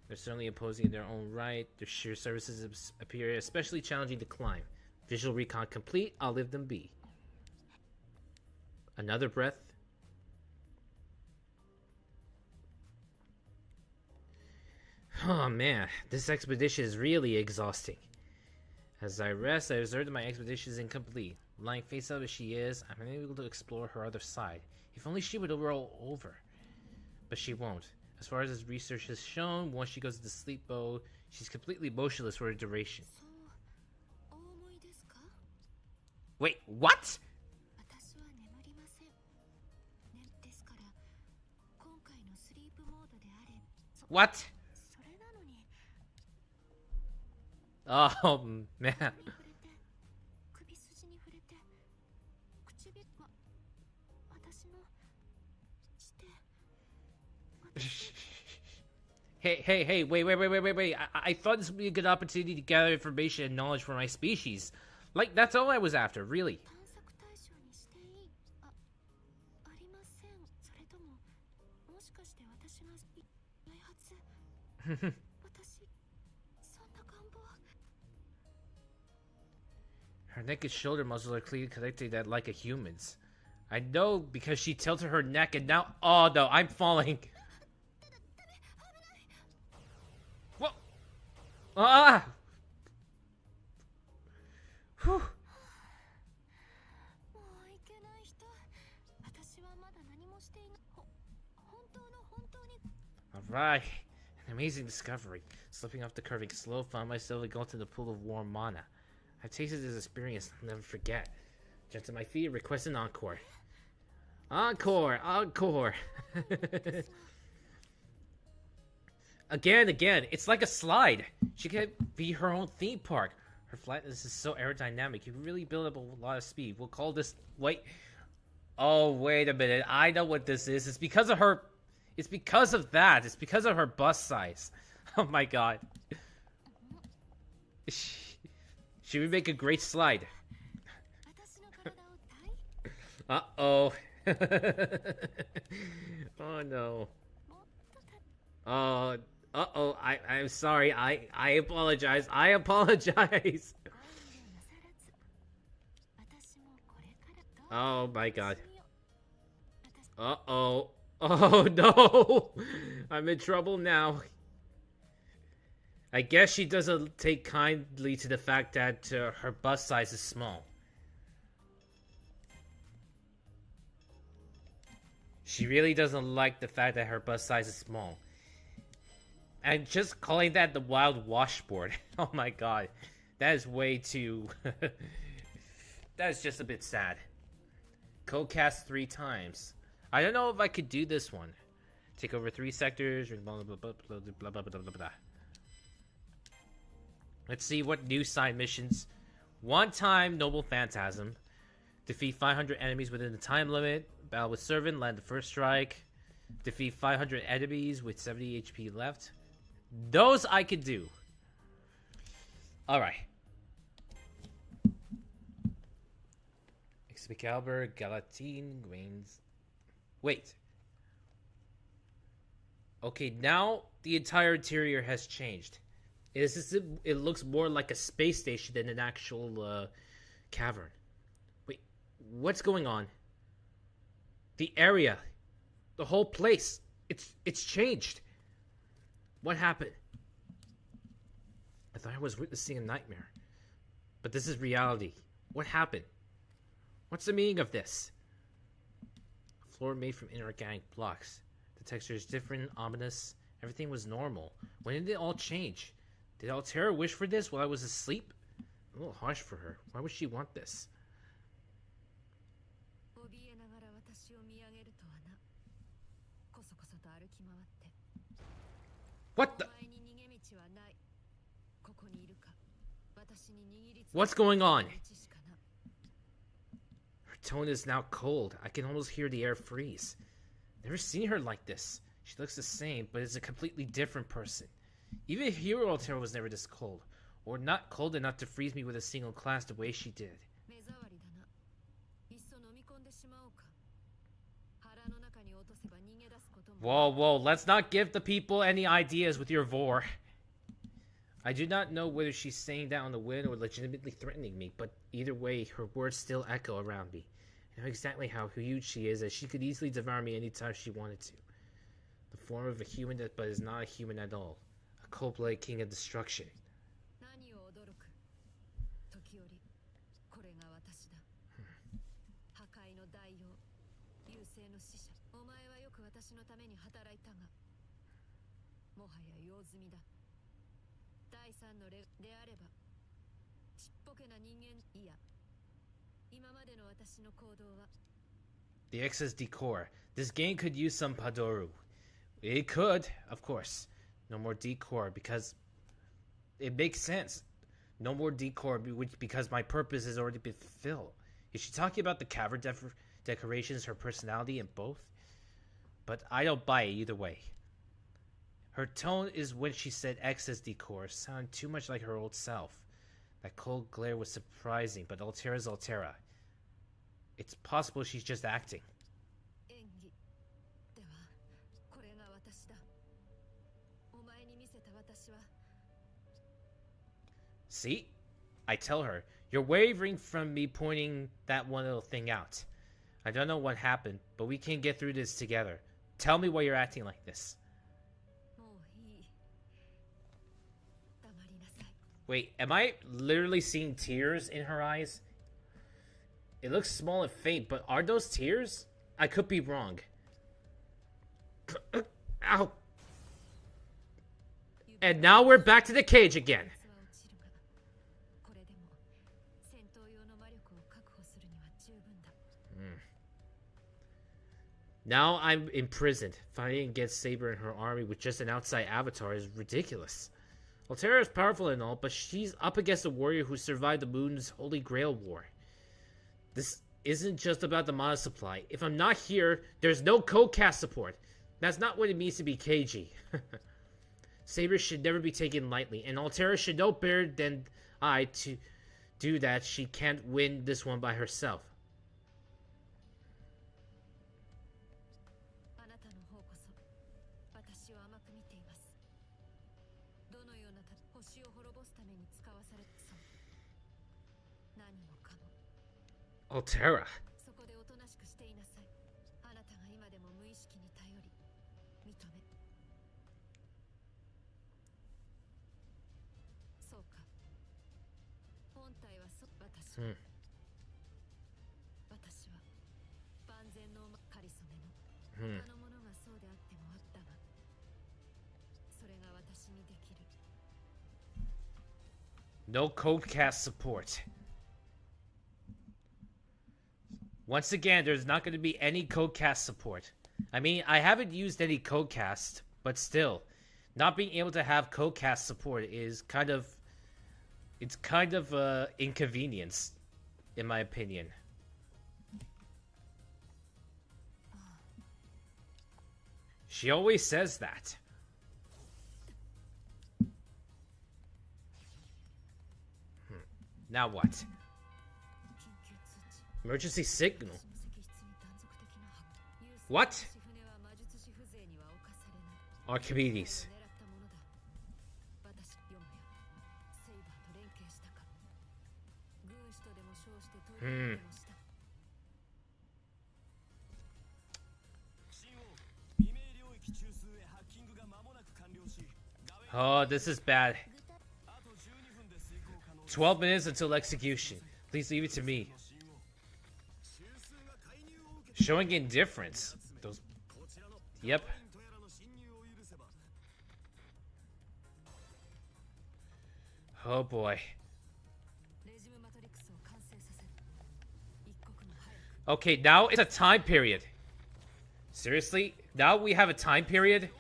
They're certainly imposing in their own right. Their sheer surfaces appear especially challenging to climb. Visual recon complete, I'll leave them be. Another breath. Oh man, this expedition is really exhausting. As I rest, I observe that my expedition is incomplete. Lying face up as she is, I'm unable to explore her other side. If only she would roll over. But she won't. As far as his research has shown, once she goes into sleep mode, she's completely motionless for a duration. Wait, what? What? Oh, man. Hey, wait. I thought this would be a good opportunity to gather information and knowledge for my species. Like, that's all I was after, really. Her neck and shoulder muscles are clearly connected like a human's. I know because she tilted her neck and now... Oh no, I'm falling. What? Ah! Whew. Alright. An amazing discovery. Slipping off the curving slope, found myself going to the pool of warm mana. I've tasted this experience, I'll never forget. Jumped to my feet, request an encore. Encore! Again, it's like a slide. She could be her own theme park. Her flatness is so aerodynamic, you can really build up a lot of speed. We'll call this... Wait. Oh, wait a minute. I know what this is. It's because of her... It's because of that. It's because of her bust size. Oh my god. She would make a great slide. Uh-oh. Oh no. Uh-oh. I'm sorry. I apologize. Oh my god. Uh-oh. Oh no. I'm in trouble now. I guess she doesn't take kindly to the fact that her bust size is small. She really doesn't like the fact that her bust size is small. And just calling that the wild washboard. Oh my god. That is way too... That is just a bit sad. Co-cast 3 times. I don't know if I could do this one. Take over 3 sectors. Blah, blah, blah, blah, blah, blah, blah, blah, blah. Let's see what new side missions. 1 time Noble Phantasm. Defeat 500 enemies within the time limit. Battle with Servant, land the first strike. Defeat 500 enemies with 70 HP left. Those I could do. Alright. Excalibur, Galatine, Grains. Wait. Okay, now the entire interior has changed. It looks more like a space station than an actual cavern. Wait, what's going on? The area, the whole place, it's changed. What happened? I thought I was witnessing a nightmare. But this is reality. What happened? What's the meaning of this? A floor made from inorganic blocks. The texture is different, ominous. Everything was normal. When did it all change? Did Altera wish for this while I was asleep? A little harsh for her. Why would she want this? What the? What's going on? Her tone is now cold. I can almost hear the air freeze. Never seen her like this. She looks the same, but is a completely different person. Even Hero Altera was never this cold, or not cold enough to freeze me with a single class the way she did. Whoa, let's not give the people any ideas with your vor. I do not know whether she's saying that on the wind or legitimately threatening me, but either way, her words still echo around me. I know exactly how huge she is, as she could easily devour me anytime she wanted to. The form of a human, but is not a human at all. A cold-blooded king of destruction. The excess decor. This game could use some Padoru. It could, of course. No more decor, because it makes sense. No more decor, because my purpose has already been fulfilled. Is she talking about the cavern decorations, her personality, and both? But I don't buy it either way. Her tone is when she said excess decor sounded too much like her old self. That cold glare was surprising, but Altera's Altera. It's possible she's just acting. See? I tell her, you're wavering from me pointing that one little thing out. I don't know what happened, but we can get through this together. Tell me why you're acting like this. Wait, am I literally seeing tears in her eyes? It looks small and faint, but are those tears? I could be wrong. Ow. And now we're back to the cage again. Now I'm imprisoned. Fighting against Saber and her army with just an outside avatar is ridiculous. Altera is powerful and all, but she's up against a warrior who survived the Moon's Holy Grail War. This isn't just about the mana supply. If I'm not here, there's no code-cast support. That's not what it means to be cagey. Saber should never be taken lightly, and Altera should know better than I to do that. She can't win this one by herself. Altera. No codecast support. Once again, there's not going to be any codecast support. I mean, I haven't used any codecast, but still, not being able to have codecast support is kind of inconvenience, in my opinion. She always says that. Now what? Emergency signal. What? Archimedes. Oh, this is bad. 12 minutes until execution. Please leave it to me. Showing indifference. Those. Yep. Oh boy. Okay, now it's a time period. Seriously? Now we have a time period?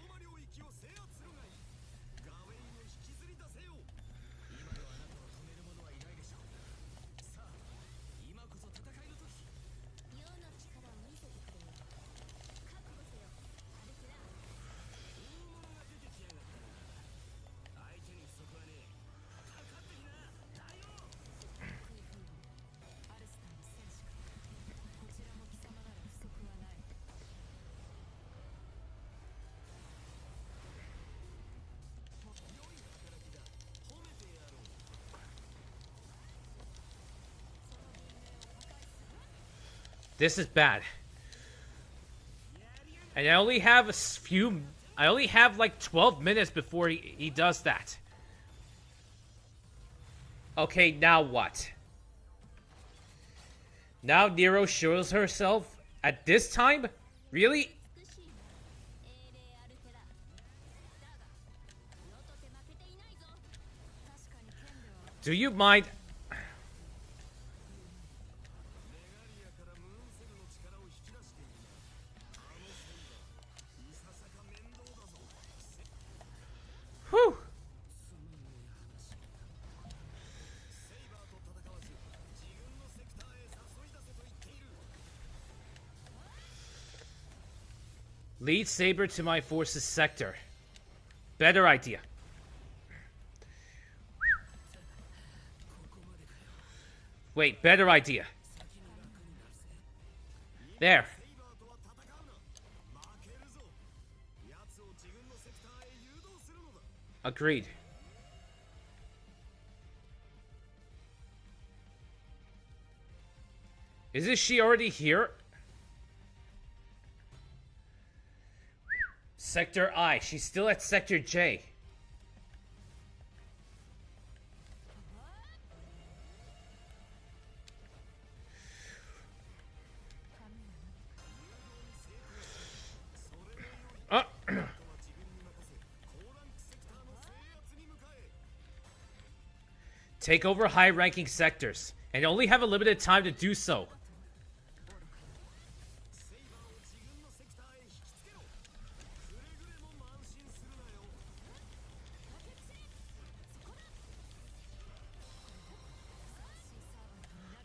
This is bad. And I only have I only have like 12 minutes before he does that. Okay, now what? Now Nero shows herself at this time? Really? Do you mind? Whew. Lead Saber to my forces sector. Better idea. Wait, better idea. There. Agreed. Isn't she already here? Sector I. She's still at Sector J. Take over high-ranking sectors, and only have a limited time to do so.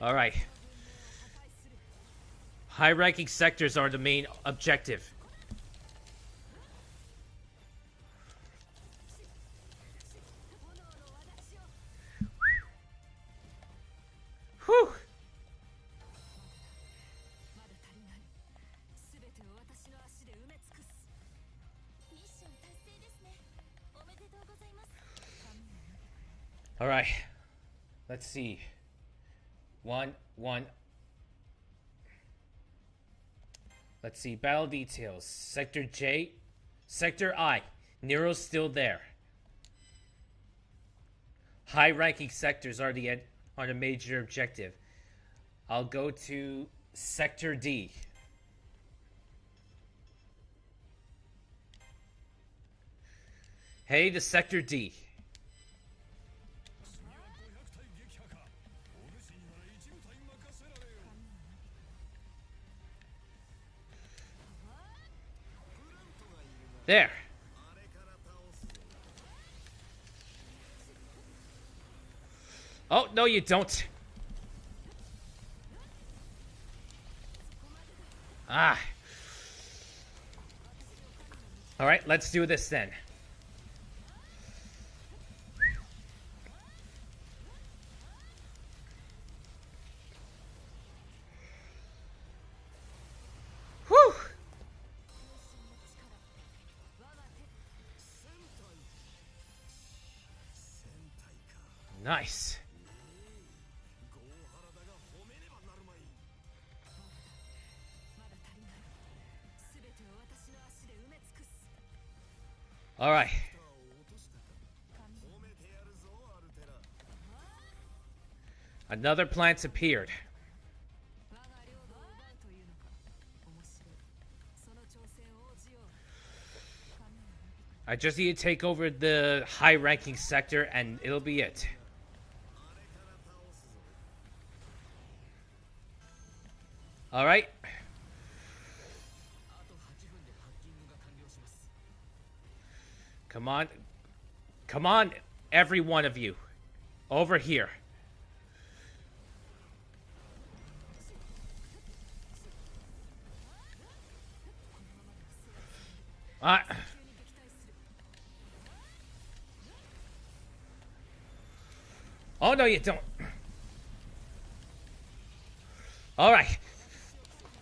Alright. High-ranking sectors are the main objective. Whew. All right. Let's see. One. Let's see. Battle details. Sector J. Sector I. Nero's still there. High-ranking sectors are the major objective. I'll go to Sector D. Hey, to Sector D. There. Oh, no, you don't. Ah. All right, let's do this then. Whew. Nice. All right. Another planet's appeared. I just need to take over the high-ranking sector, and it'll be it. Alright. Come on. Come on, every one of you. Over here. Oh, no, you don't. Alright.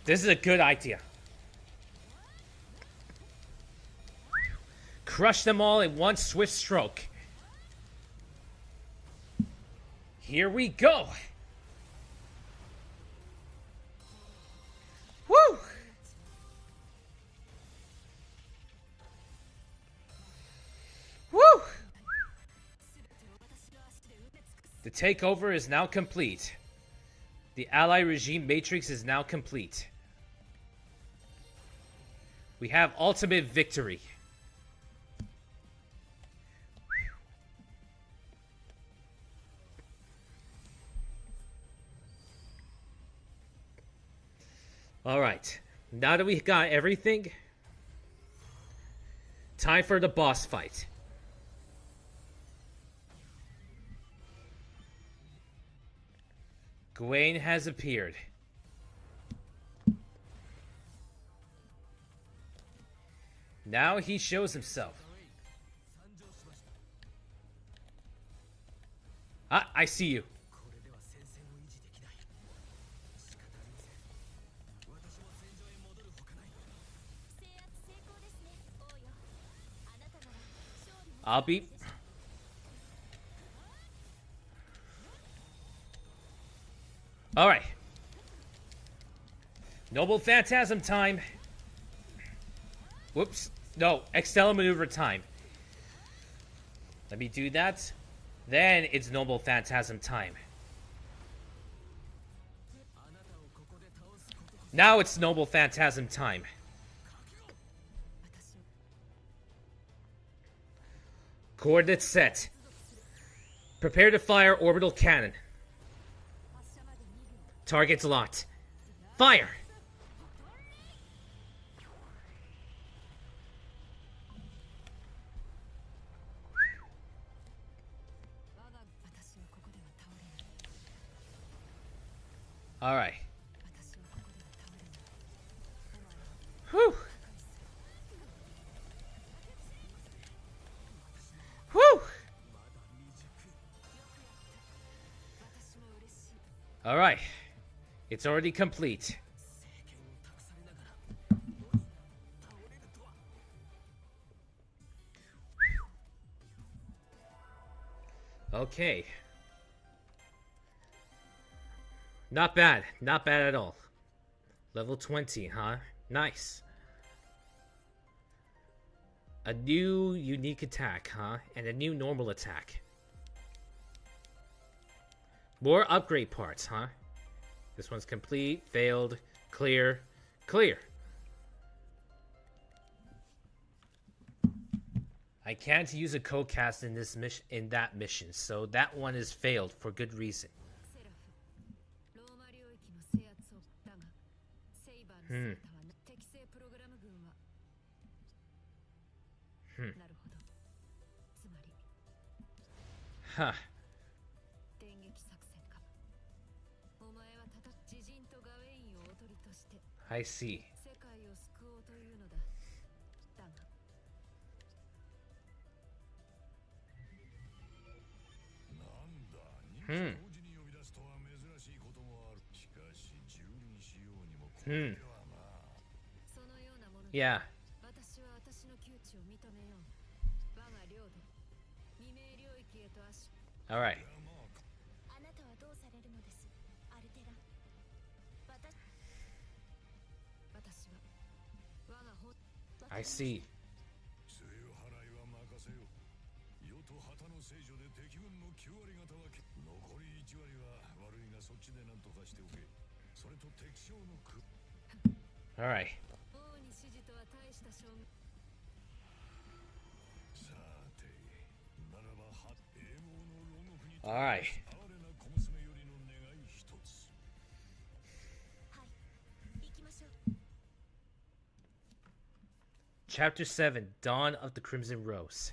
This is a good idea. Crush them all in one swift stroke. Here we go. Woo! Woo! The takeover is now complete. The Ally regime matrix is now complete. We have ultimate victory. Alright, now that we've got everything, time for the boss fight. Gawain has appeared. Now he shows himself. Ah, I see you. I'll be... Alright. Noble Phantasm time. Whoops. No, Extella maneuver time. Let me do that. Then it's Noble Phantasm time. Now it's Noble Phantasm time. Coordinates set. Prepare to fire orbital cannon. Targets locked. Fire! Alright. Whew! Whew! Alright. It's already complete. Okay. Not bad. Not bad at all. Level 20, huh? Nice. A new unique attack, huh? And a new normal attack. More upgrade parts, huh? This one's complete, failed, clear, clear. I can't use a co-cast in this mission, in that mission, so that one is failed for good reason. Huh. I see. Yeah. All right. I see. All right. All right. Chapter 7, Dawn of the Crimson Rose.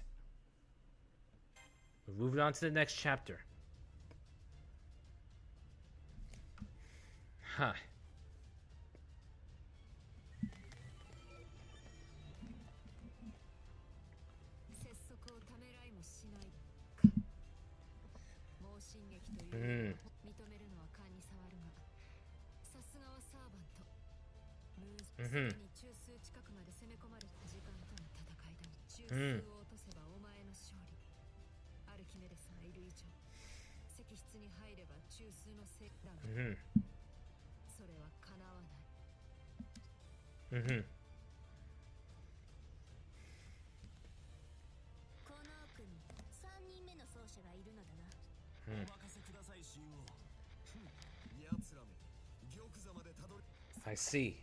We're moving on to the next chapter. Huh. I see.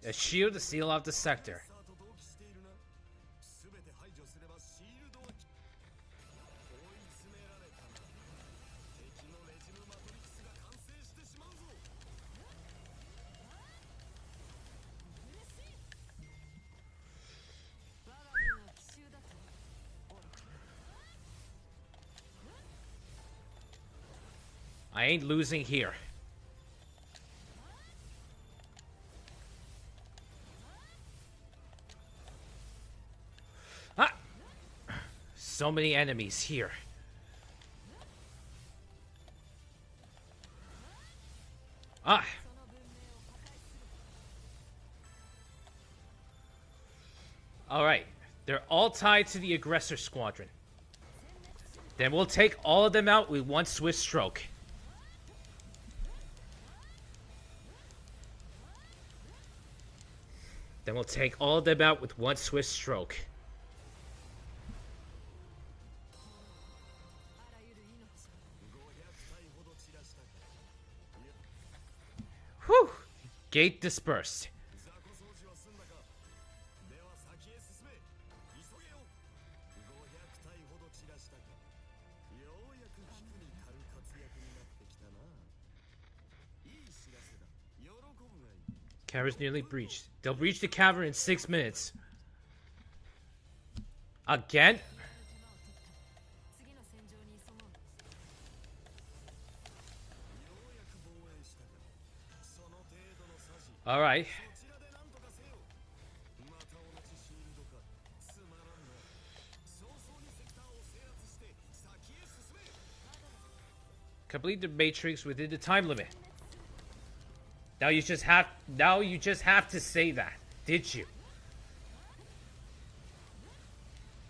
A shield to seal off the sector. I ain't losing here. Ah! So many enemies here. Ah! Alright. They're all tied to the aggressor squadron. Then we'll take all of them out with one swift stroke. Then we'll take all of them out with one swift stroke. Whew! Gate dispersed. Caverns nearly breached. They'll breach the cavern in 6 minutes. Again? Alright. Complete the matrix within the time limit. Now you just have to say that, did you?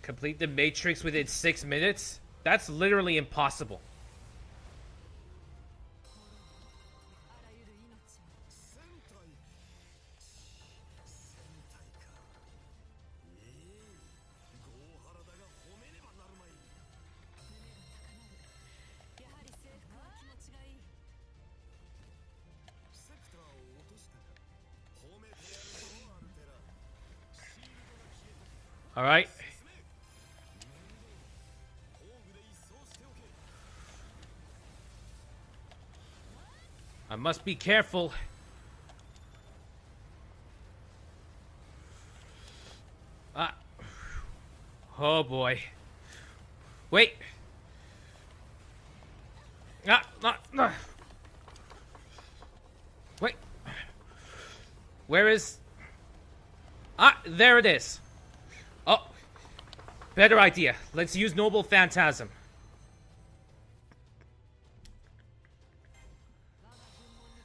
Complete the matrix within 6 minutes? That's literally impossible. All right. I must be careful. Ah. Oh boy. Wait. Ah. Wait. Where is... Ah, there it is. Oh. Better idea. Let's use Noble Phantasm.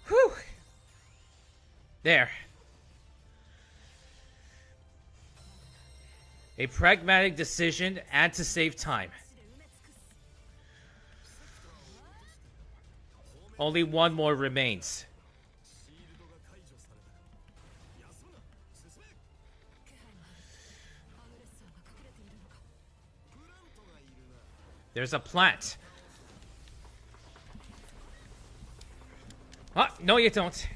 Whew. There. A pragmatic decision and to save time. Only one more remains. There's a plant. Ah, no you don't.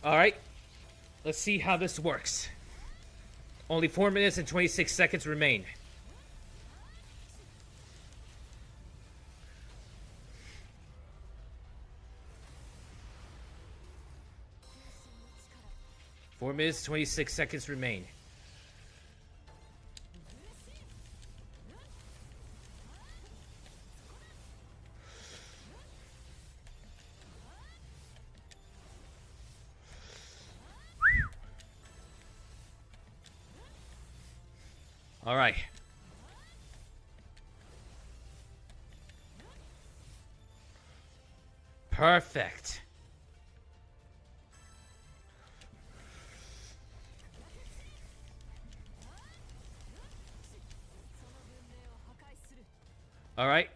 Alright. Let's see how this works. Only 4 minutes and 26 seconds remain. Four minutes, 26 seconds remain. All right. Perfect. All right.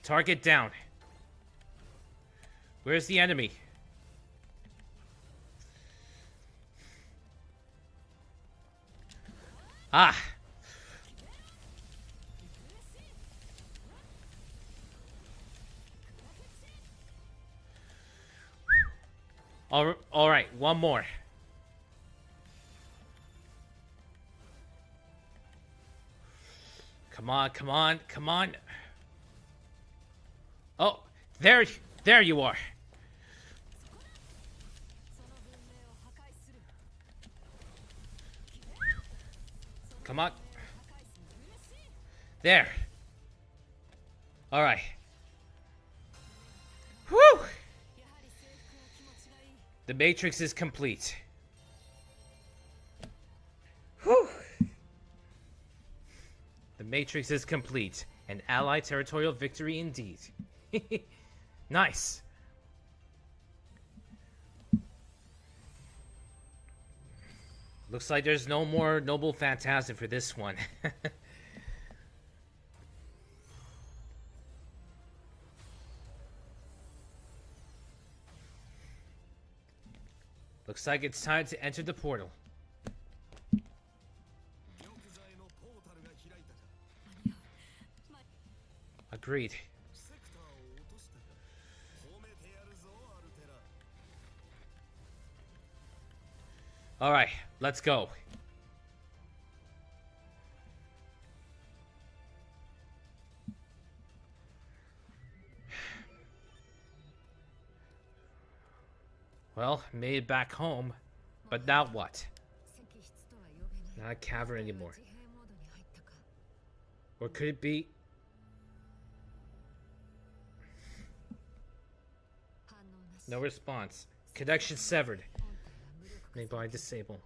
Target down. Where's the enemy? Ah. All right, one more. Come on, come on, come on. Oh, there you are. Come on. There. All right. Whew. The Matrix is complete. Whew. The Matrix is complete. An Allied territorial victory indeed. Nice. Looks like there's no more Noble Phantasm for this one. Looks like it's time to enter the portal. Agreed. All right, let's go. Well, made it back home, but now what? Not a cavern anymore. Or could it be? No response. Connection severed. Nearby disable.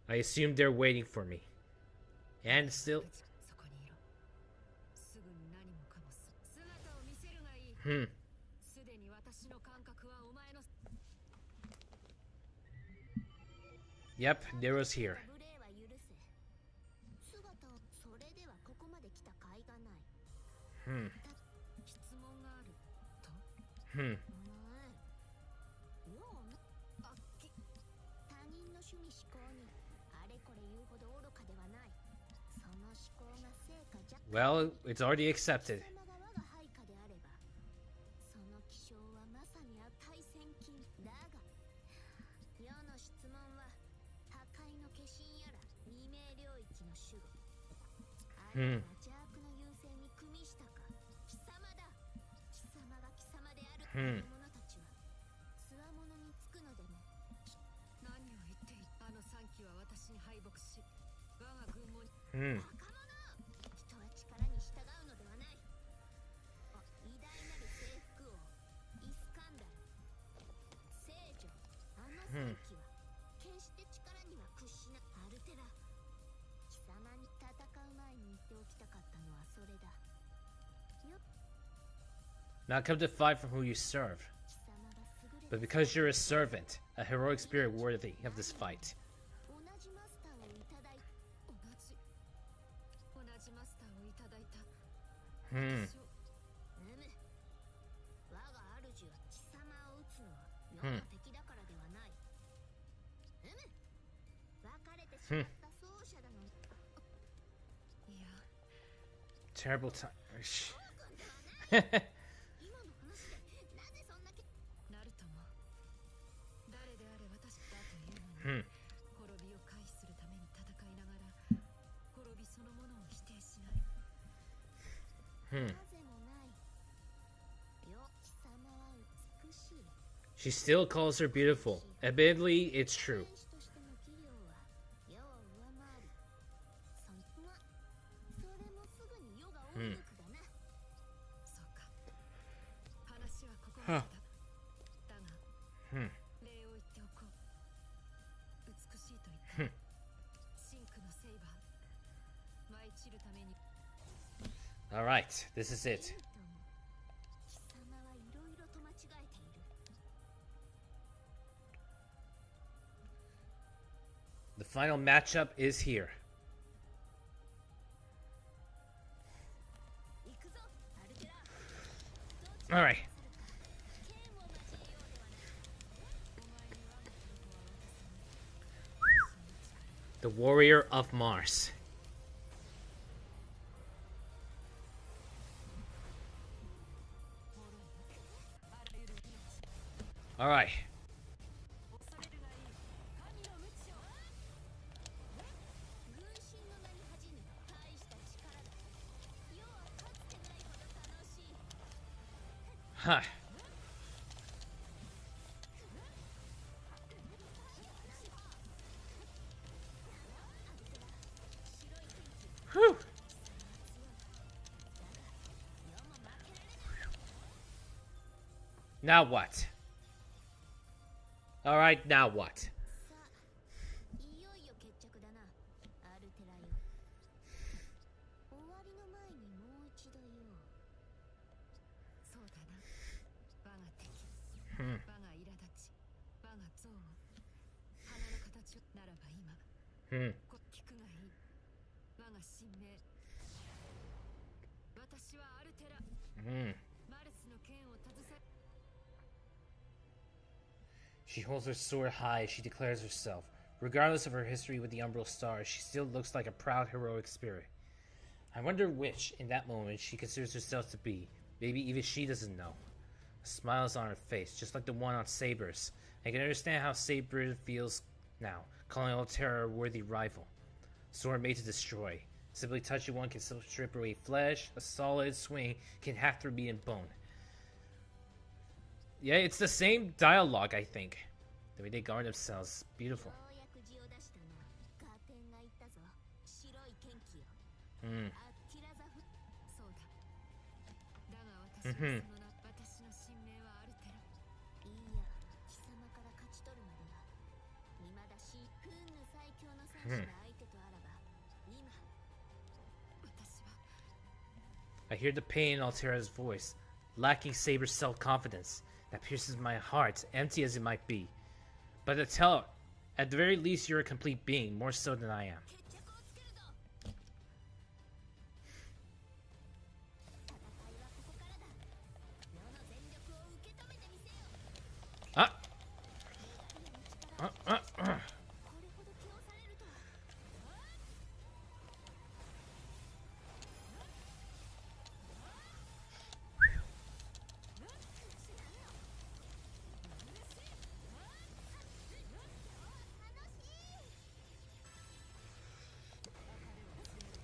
I assume they're waiting for me. And still... Yep, Nero's here. Well, it's already accepted. Now come to fight from who you serve. but because you're a servant, a heroic spirit worthy of this fight. Hmm. Hmm. Hmm. Terrible time. Hmm. Hmm. She still calls her beautiful. Admittedly, it's true. Hmm. Huh. Hmm. Hmm. All right, this is it. The final matchup is here. All right. The Warrior of Mars. All right. Huh. Whew. Now what? All right, now what? Hmm. Hmm. Hmm. She holds her sword high as she declares herself. Regardless of her history with the Umbral Star, she still looks like a proud, heroic spirit. I wonder which, in that moment, she considers herself to be. Maybe even she doesn't know. A smile is on her face, just like the one on Saber's. I can understand how Saber feels now, calling Altera a worthy rival. Sword made to destroy. Simply touching one can strip away flesh. A solid swing can hack through meat and bone. Yeah, it's the same dialogue, I think. The way they guard themselves. Beautiful. Mm. Mm-hmm. Hmm. I hear the pain in Altera'S voice, lacking Saber's self-confidence. That pierces my heart, empty as it might be. But to tell, at the very least, you're a complete being, more so than I am. Ah!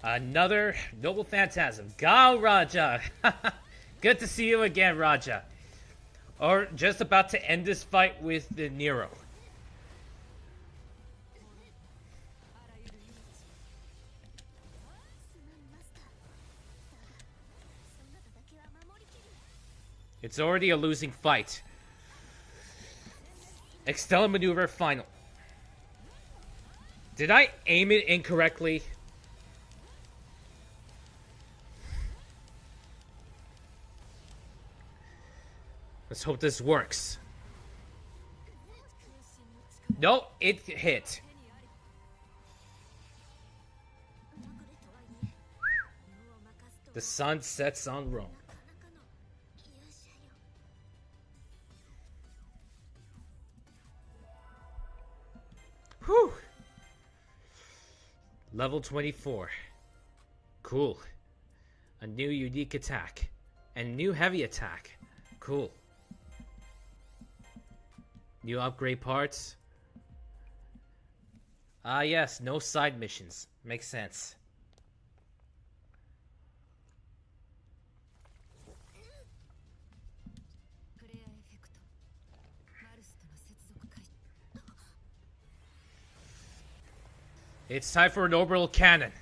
Another noble phantasm. Go, Raja! Good to see you again, Raja. Or just about to end this fight with the Nero. It's already a losing fight. Extella maneuver final. Did I aim it incorrectly? Let's hope this works. No, it hit. The sun sets on Rome. Whew. Level 24. Cool. A new unique attack. And new heavy attack. Cool. New upgrade parts. Ah yes, no side missions. Makes sense. It's time for an orbital cannon.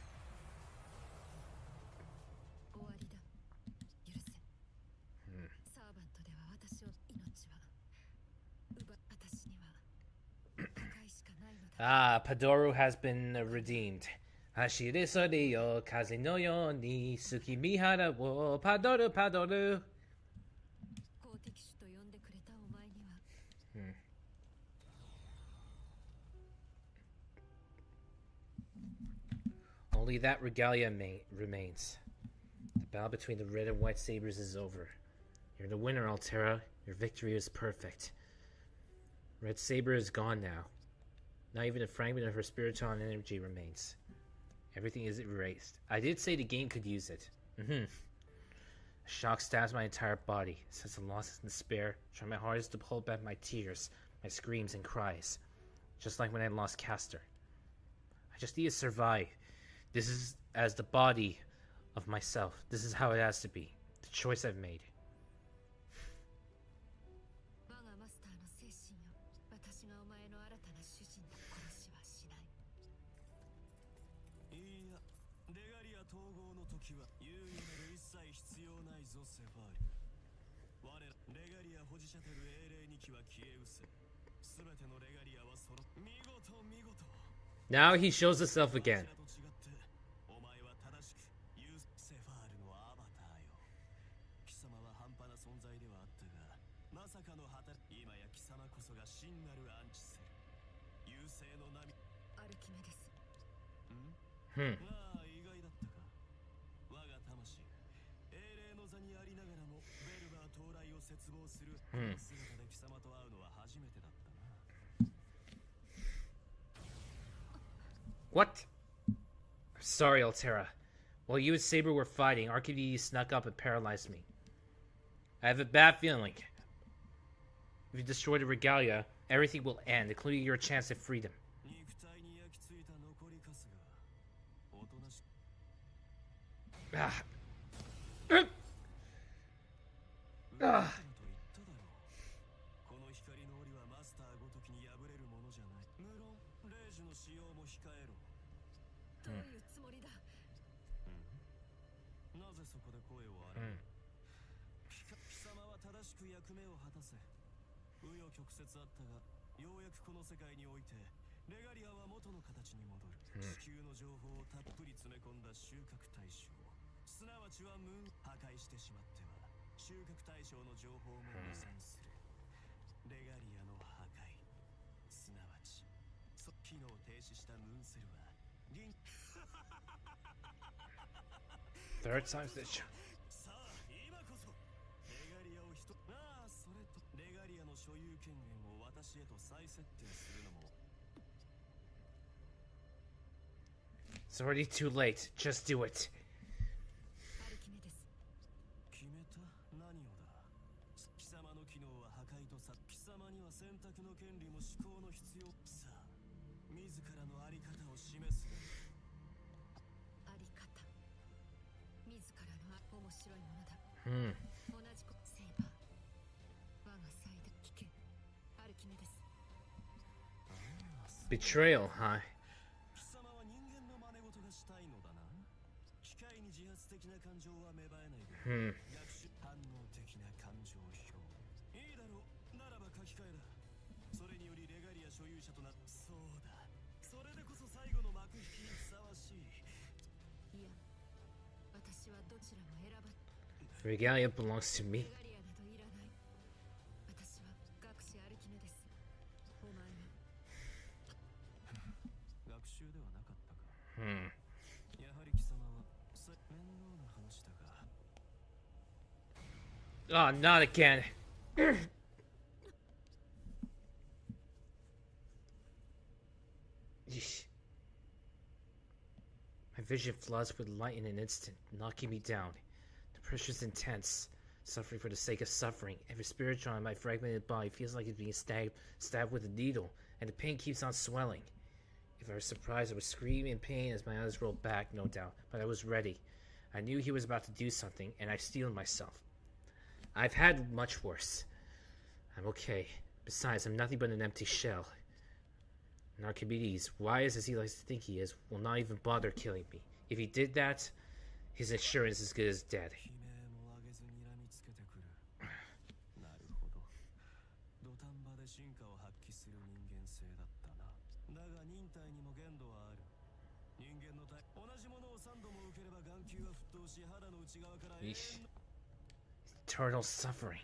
Ah, Padoru has been redeemed. Hashire sore yo, kaze no yo ni tsukimihara wo Padoru Padoru. Only that regalia remains. The battle between the red and white sabers is over. You're the winner, Altera. Your victory is perfect. Red Saber is gone now. Not even a fragment of her spiritual energy remains. Everything is erased. I did say the game could use it. A shock stabs my entire body. A sense of loss and despair. Trying my hardest to hold back my tears, my screams and cries. Just like when I lost Castor. I just need to survive. This is as the body of myself. This is how it has to be. The choice I've made. Now he shows himself again. What? Sorry, Altera. While you and Saber were fighting, Archimedes snuck up and paralyzed me. I have a bad feeling. If you destroy the regalia, everything will end, including your chance at freedom. Ah. Ah. Third time's the charm. It's already too late. Just do it. Betrayal, huh? Regalia belongs to me. Oh, not again. My vision floods with light in an instant, knocking me down. The pressure's intense. Suffering for the sake of suffering. Every spiritual in my fragmented body feels like it's being stabbed with a needle, and the pain keeps on swelling. If I was surprised, I would scream in pain as my eyes rolled back, no doubt, but I was ready. I knew he was about to do something, and I steeled myself. I've had much worse. I'm okay. Besides, I'm nothing but an empty shell. And Archimedes, wise as he likes to think he is, will not even bother killing me. If he did that, his insurance is as good as dead. Eesh. Eternal suffering.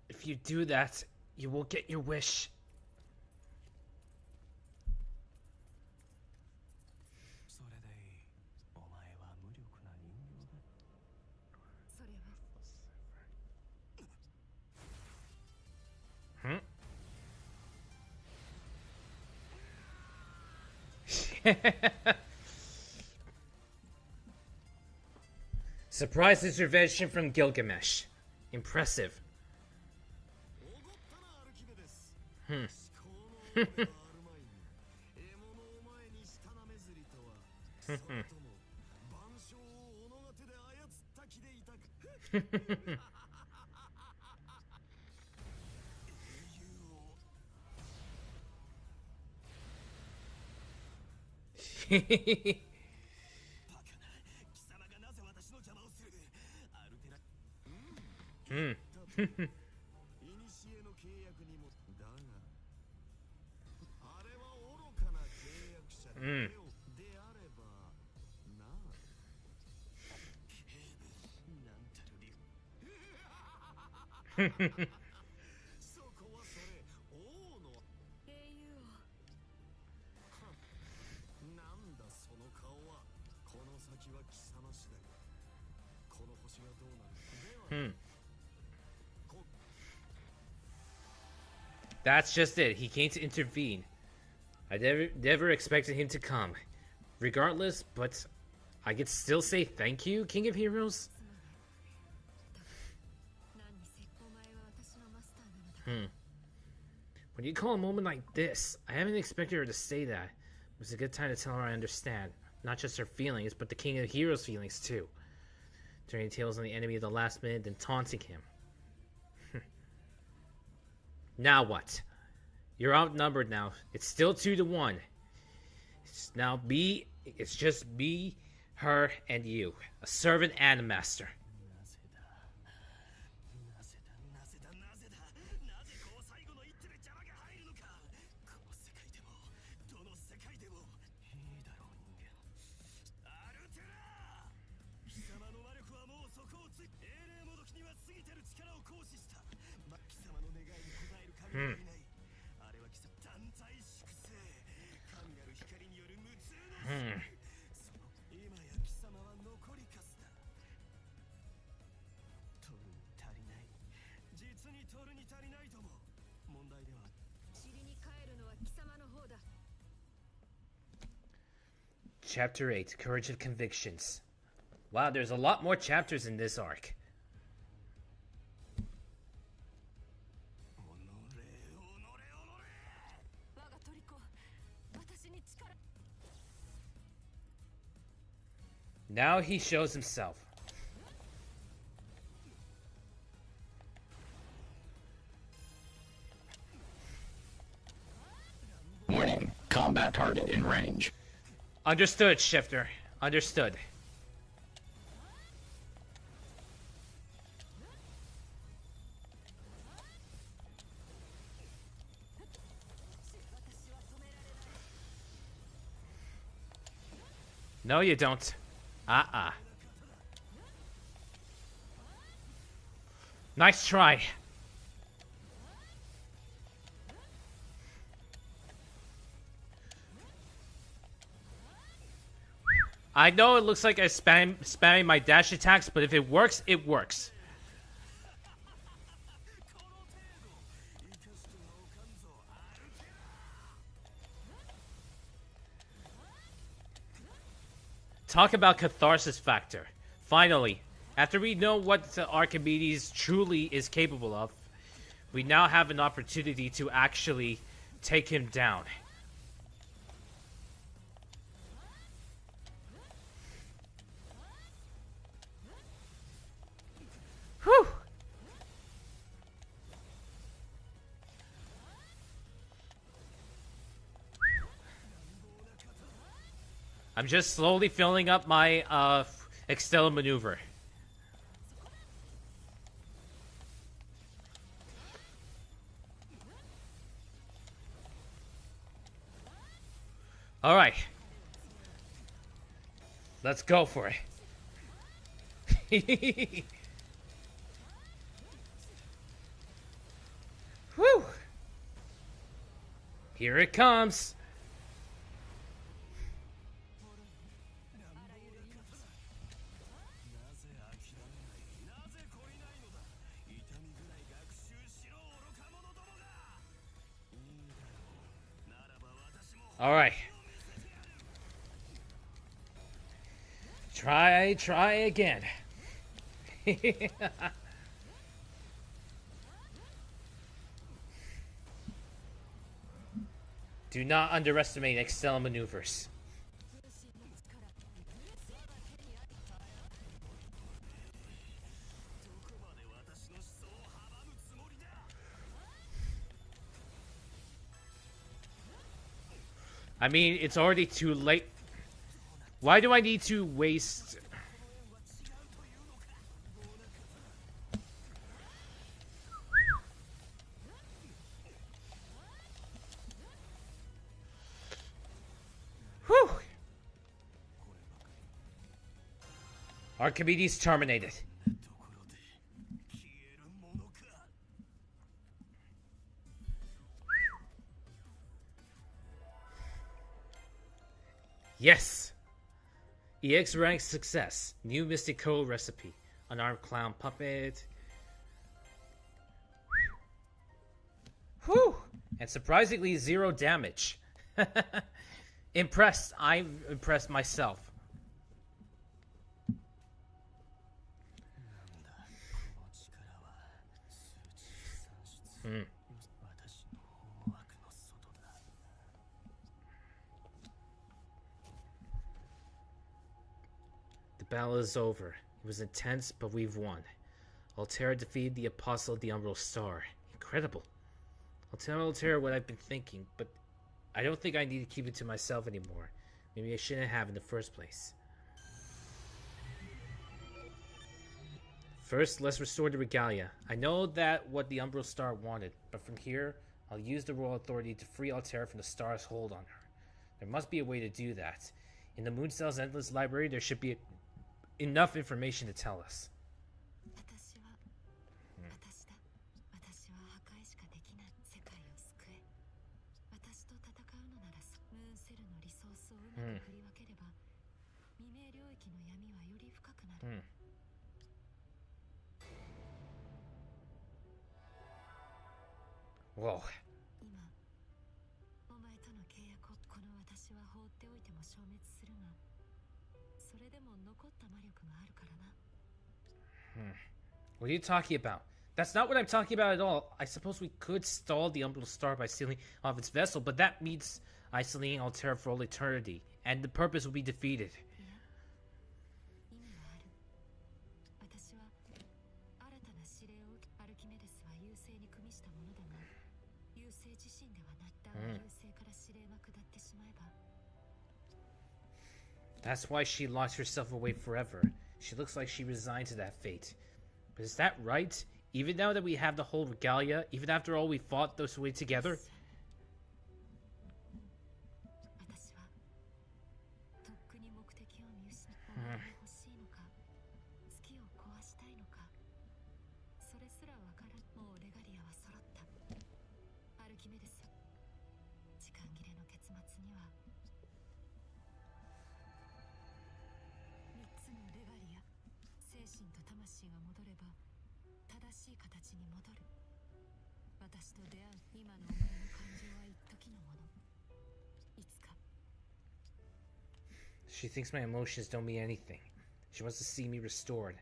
If you do that, you will get your wish. Surprise intervention from Gilgamesh. Impressive. That's just it. He came to intervene. I never expected him to come. Regardless, but I could still say thank you, King of Heroes? When you call a moment like this, I haven't expected her to say that. It was a good time to tell her I understand. Not just her feelings, but the King of Heroes' feelings too. Turning tails on the enemy at the last minute, then taunting him. Now what? You're outnumbered now. It's still 2-1. It's just me, her, and you. A servant and a master. Chapter 8, Courage of Convictions. Wow, there's a lot more chapters in this arc. Now he shows himself. Warning, combat target in range. Understood, Shifter. Understood. No, you don't. Uh-uh. Nice try. I know it looks like I spamming my dash attacks, but if it works, it works. Talk about catharsis factor. Finally, after we know what Archimedes truly is capable of, we now have an opportunity to actually take him down. Whew! I'm just slowly filling up my Extella maneuver. All right. Let's go for it. Whew. Here it comes. All right. Try again. Do not underestimate Extella maneuvers. I mean, it's already too late. Why do I need to waste... Whew! Archimedes terminated. Yes! EX rank success. New Mystic Code recipe. Unarmed clown puppet. Whew! And surprisingly, 0 damage. Impressed. I'm impressed myself. The battle is over. It was intense, but we've won. Altera defeated the Apostle of the Umbral Star. Incredible. I'll tell Altera what I've been thinking, but I don't think I need to keep it to myself anymore. Maybe I shouldn't have in the first place. First, let's restore the Regalia. I know that what the Umbral Star wanted, but from here, I'll use the Royal Authority to free Altera from the Star's hold on her. There must be a way to do that. In the Moon Cell's Endless Library, there should be enough information to tell us. Whoa. What are you talking about? That's not what I'm talking about at all. I suppose we could stall the Umbral Star by sealing off its vessel, but that means isolating Altera for all eternity, and the purpose will be defeated. That's why she locked herself away forever. She looks like she resigned to that fate. But is that right? Even now that we have the whole Regalia, even after all we fought this way together? すらわからん。もうレガリアは揃った。アルキメデス、時間切れの結末には3つのレガリア、精神と魂が戻れば正しい形に戻る。私と出会う今のお前の感情は一時のもの。いつか。 She thinks my emotions don't mean anything. She wants to see me restored.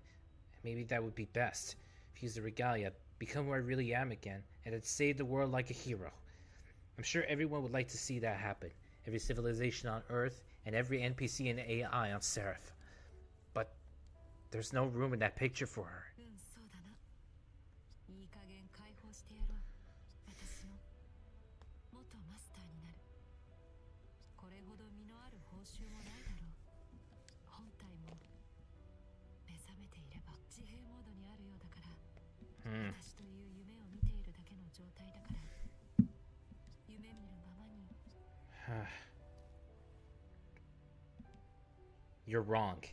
Maybe that would be best. If use the regalia, become who I really am again, and then save the world like a hero. I'm sure everyone would like to see that happen. Every civilization on Earth, and every NPC and AI on Seraph. But there's no room in that picture for her. そうだな。いい加減解放してやろう。私の元マスターになる。これほど身のある報酬もないだろう。本体も目覚めていれば自閉モードにあるようだから、私という夢を見ているだけの状態だから、夢見るままに。You're wrong.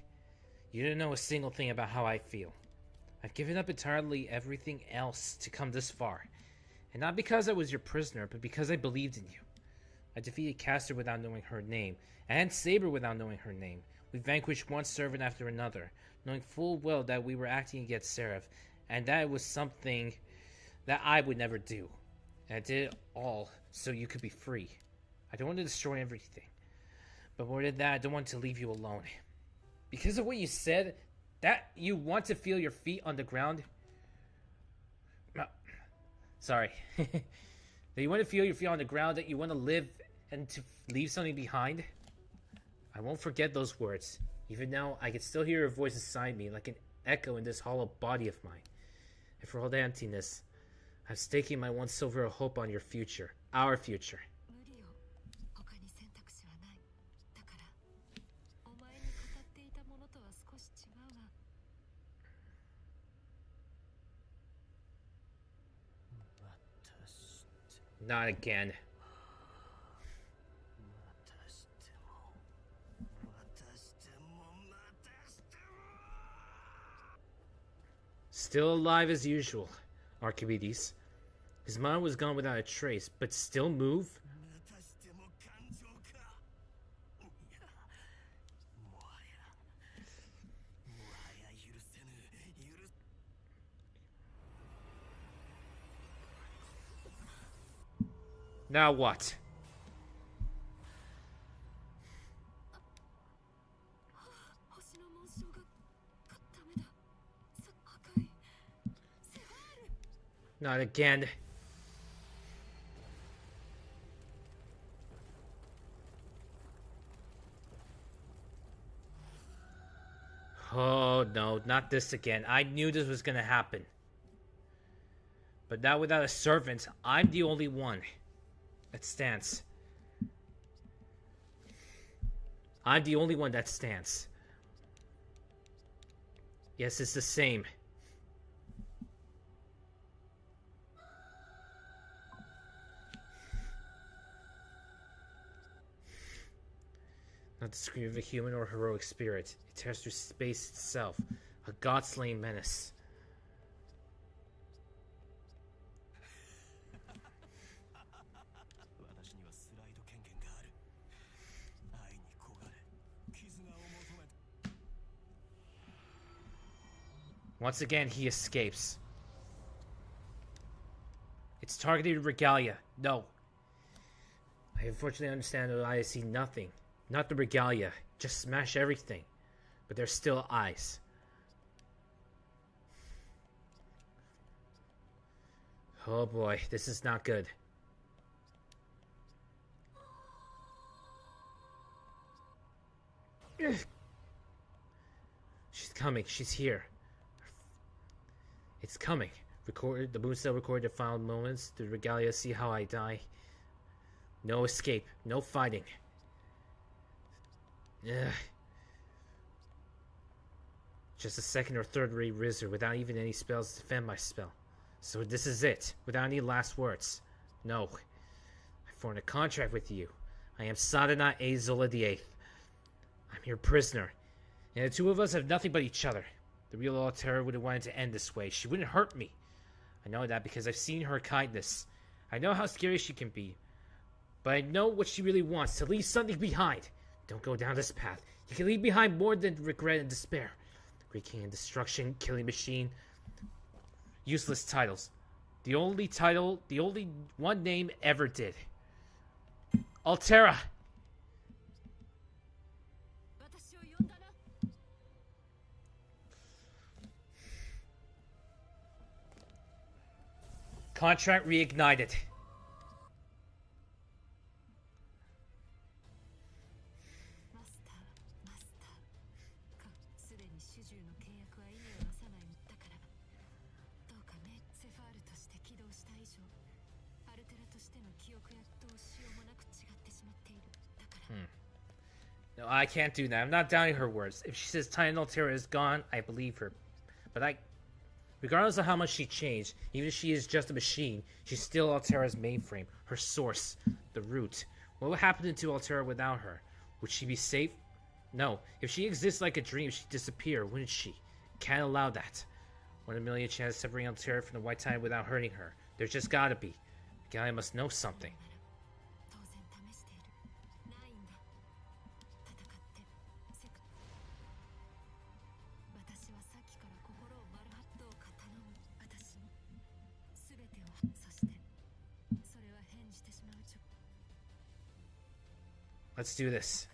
You didn't know a single thing about how I feel. I've given up entirely everything else to come this far. And not because I was your prisoner, but because I believed in you. I defeated Castor without knowing her name, and Saber without knowing her name. We vanquished one servant after another, knowing full well that we were acting against Seraph, and that it was something that I would never do. And I did it all so you could be free. I don't want to destroy everything. But more than that, I don't want to leave you alone. Because of what you said, that you want to feel your feet on the ground. Sorry. That you want to feel your feet on the ground, that you want to live and to leave something behind. I won't forget those words. Even now, I can still hear your voice inside me like an echo in this hollow body of mine. And for all the emptiness, I'm staking my one silver hope on your future. Our future. 無理よ。他に選択肢はない。だから、お前に語っていたものとは少し違うが。Not again. Still alive as usual, Archimedes. His mind was gone without a trace, but still move? Now what? Not again. Oh no, not this again. I knew this was gonna happen. But now without a servant, I'm the only one that stands. I'm the only one that stands. Yes, it's the same. Not the scream of a human or heroic spirit. It tears through space itself. A god-slaying menace. Once again, he escapes. It's targeted regalia. No. I unfortunately understand that I see nothing. Not the regalia. Just smash everything. But there's still eyes. Oh boy, this is not good. She's coming. She's here. It's coming. Recorded. The moon cell recorded the final moments. The regalia see how I die. No escape. No fighting. Ugh. Just a second or third rate wizard without even any spells to defend my spell. So this is it. Without any last words. No. I formed a contract with you. I am Sadana A. Zola VIII. I'm your prisoner. And the two of us have nothing but each other. The real Altera would have wanted to end this way. She wouldn't hurt me. I know that because I've seen her kindness. I know how scary she can be. But I know what she really wants, to leave something behind. Don't go down this path. You can leave behind more than regret and despair. Great King and Destruction, Killing Machine. Useless titles. The only one name ever did. Altera! Contract reignited. No, I can't do that. I'm not doubting her words. If she says Titan Altera is gone, I believe her. But regardless of how much she changed, even if she is just a machine, she's still Altera's mainframe, her source, the root. What would happen to Altera without her? Would she be safe? No. If she exists like a dream, she'd disappear, wouldn't she? Can't allow that. 1 in a million chance separating Altera from the White Titan without hurting her. There's just gotta be. The guy must know something. Let's do this.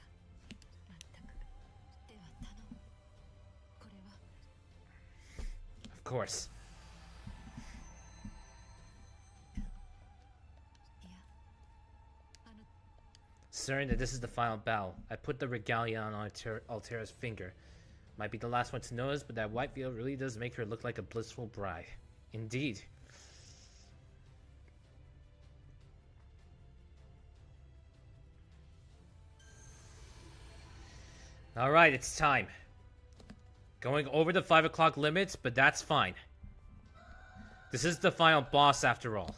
Of course. Certain that this is the final battle. I put the regalia on Altera's finger. Might be the last one to notice, but that white veil really does make her look like a blissful bride. Indeed. Alright, it's time. Going over the 5 o'clock limit, but that's fine. This is the final boss after all.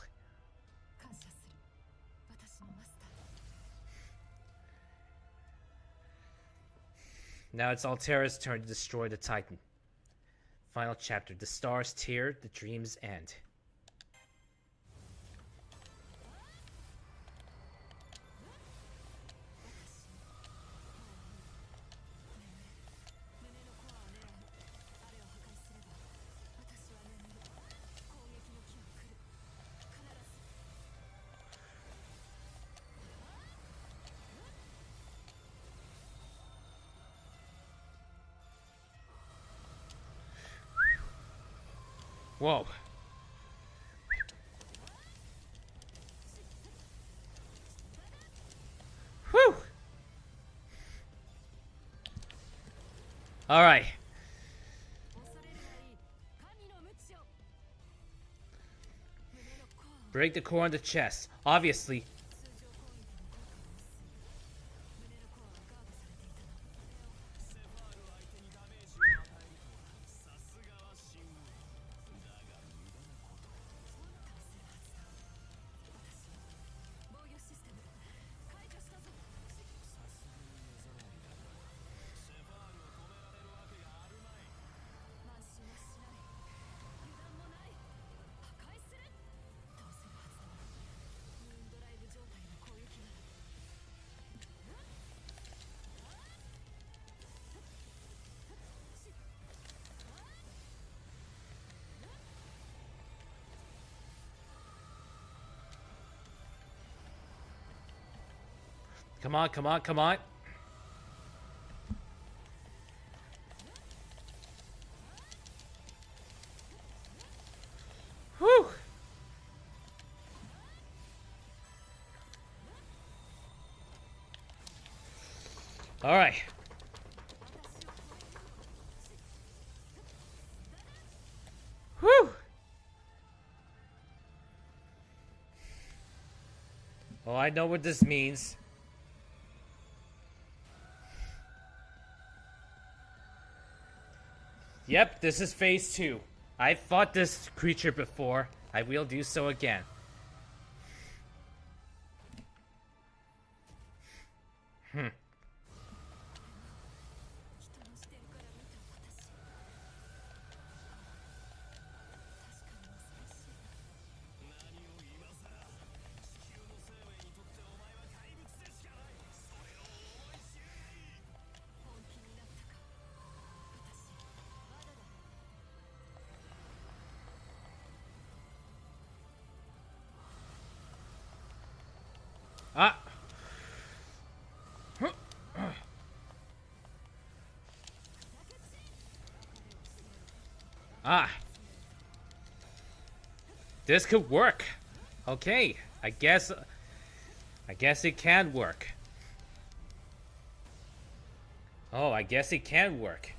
Now it's Altera'S turn to destroy the Titan. Final chapter. The stars tear, the dreams end. Whoa. Whew. All right. Break the core on the chest. Obviously. Come on, come on, come on. Whew. All right. Whew. Oh, I know what this means. Yep, this is phase 2. I've fought this creature before. I will do so again. Ah! Ah! This could work. Okay, I guess it can work. Oh, I guess it can work.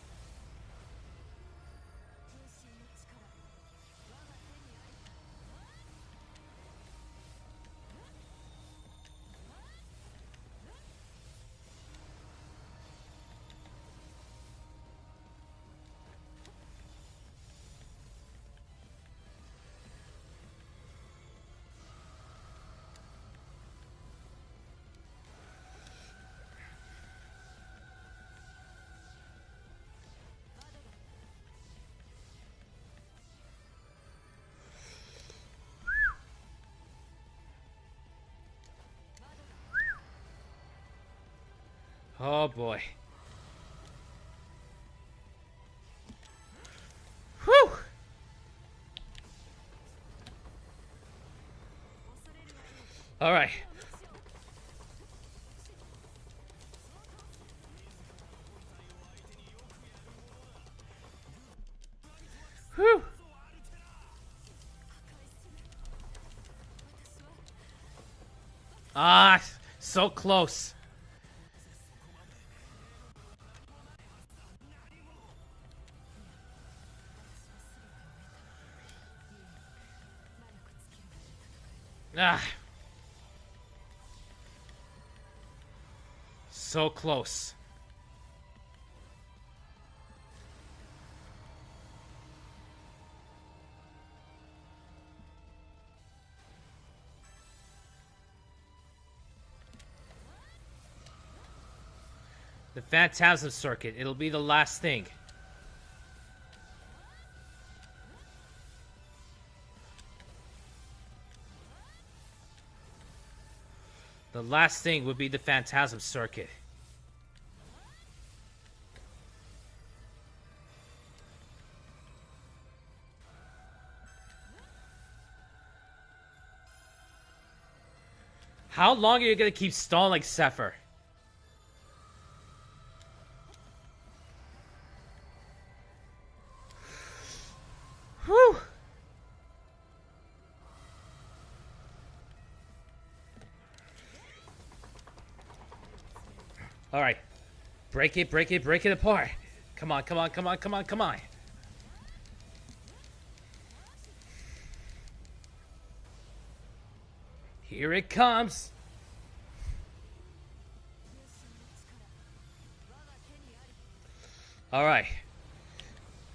Oh boy. Whew! Alright. Whew! Ah, so close. Ah. So close. The Phantasm Circuit. It'll be the last thing. The last thing would be the Phantasm Circuit. How long are you gonna keep stalling, Sepher? Whew! Alright. Break it, break it, break it apart. Come on, come on, come on, come on, come on. Here it comes. Alright.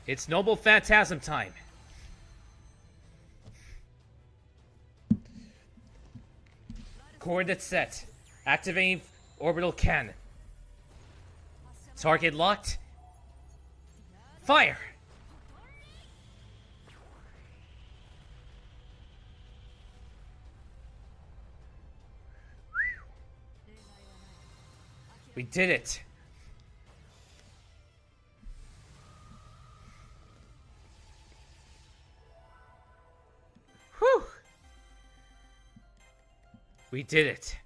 It's Noble Phantasm time. Coordinates set. Activating orbital cannon. Target locked. Fire! We did it. Whew. We did it.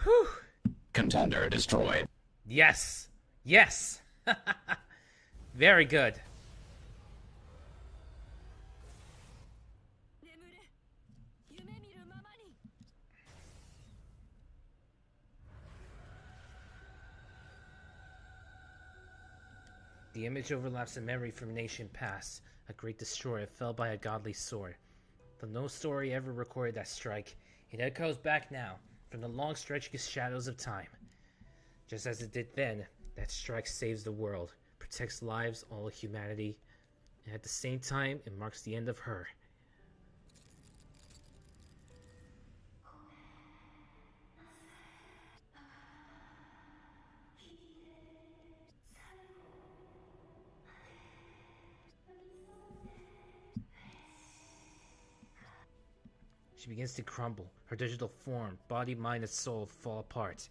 Whew. Contender destroyed. Yes. Yes. Very good. The image overlaps a memory from an ancient past. A great destroyer fell by a godly sword. Though no story ever recorded that strike, it echoes back now from the long stretching shadows of time. Just as it did then, that strike saves the world, protects lives, all of humanity, and at the same time, it marks the end of her. She begins to crumble. Her digital form, body, mind, and soul fall apart.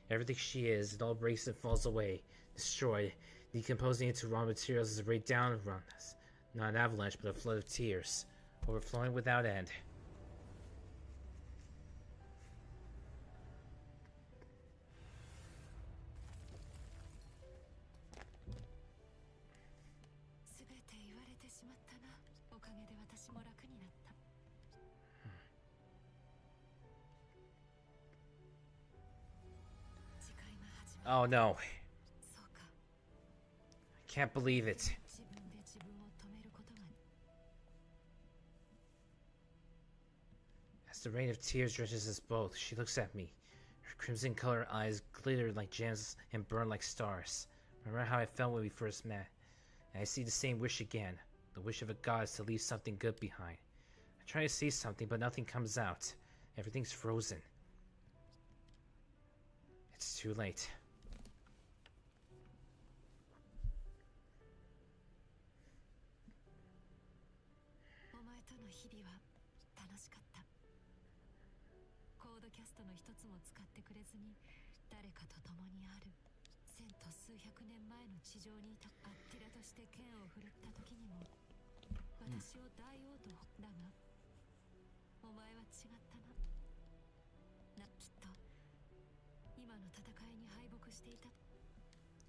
Everything she is, it all breaks and falls away, destroyed, decomposing into raw materials as it rained down on us. Not an avalanche, but a flood of tears, overflowing without end. しまったな。おかげで私も楽になった。次回が始まる。 Oh no. そうか。 I can't believe it. 自分で自分を止めることが。 As the rain of tears drenches us both, she looks at me. Her crimson-colored eyes glitter like gems and burn like stars. Remember how I felt when we first met? And I see the same wish again. The wish of a goddess to leave something good behind. I try to say something, but nothing comes out. Everything's frozen. It's too late. お前との日々は楽しかった。コードキャストの一つも使ってくれずに誰かと共にある千と数百年前の地上にいたアッティラとして剣を振るった時にも私を大王とだがお前は違ったな。きっと今の戦いに敗北していた。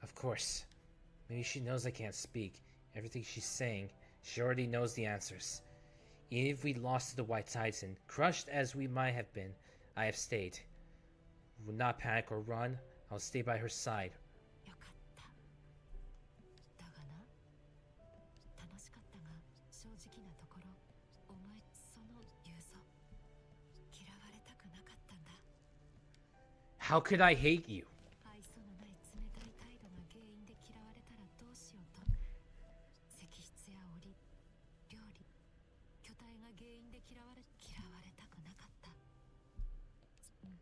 Of course. Maybe she knows I can't speak. Everything she's saying, she already knows the answers. Even if we lost to the White Titan, crushed as we might have been, I have stayed. Will not panic or run. I'll stay by her side. よかった。だがな、楽しかったが正直なところお前その言うぞ嫌われたくなかったんだ。 How could I hate you? 愛想のない冷たい態度が原因で嫌われたらどうしようと。石室や檻、料理、巨体が原因で嫌われたくなかった。うん、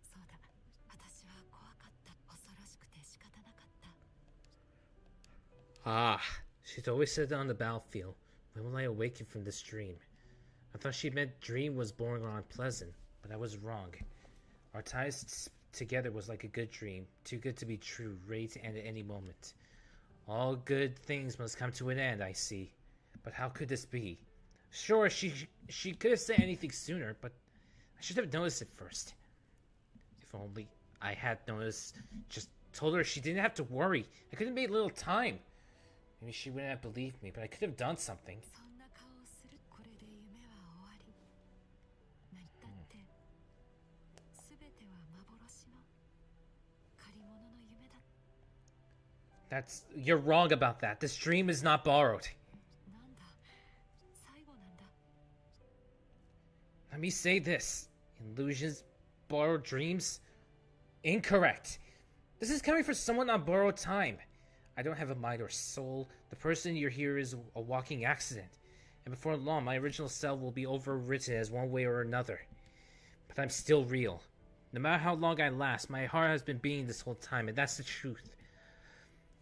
そうだ。私は怖かった。恐ろしくて仕方なかった。 Ah, she's always said that on the battlefield. When will I awaken from this dream? I thought she meant dream was boring or unpleasant, but I was wrong. Our ties together was like a good dream, too good to be true, ready to end at any moment. All good things must come to an end, I see. But how could this be? Sure, she could have said anything sooner, but I should have noticed it first. If only I had noticed, just told her she didn't have to worry. I could have made a little time. Maybe she wouldn't have believed me, but I could have done something. そんな顔をする。これで夢は終わり。何だって全ては幻の借り物の夢だ。 You're wrong about that. This dream is not borrowed. なんだ、最後なんだ。 Let me say this. Illusions, borrowed dreams? Incorrect. This is coming from someone on borrowed time. I don't have a mind or soul. The person you're here is a walking accident. And before long, my original self will be overwritten as one way or another. But I'm still real. No matter how long I last, my heart has been beating this whole time, and that's the truth.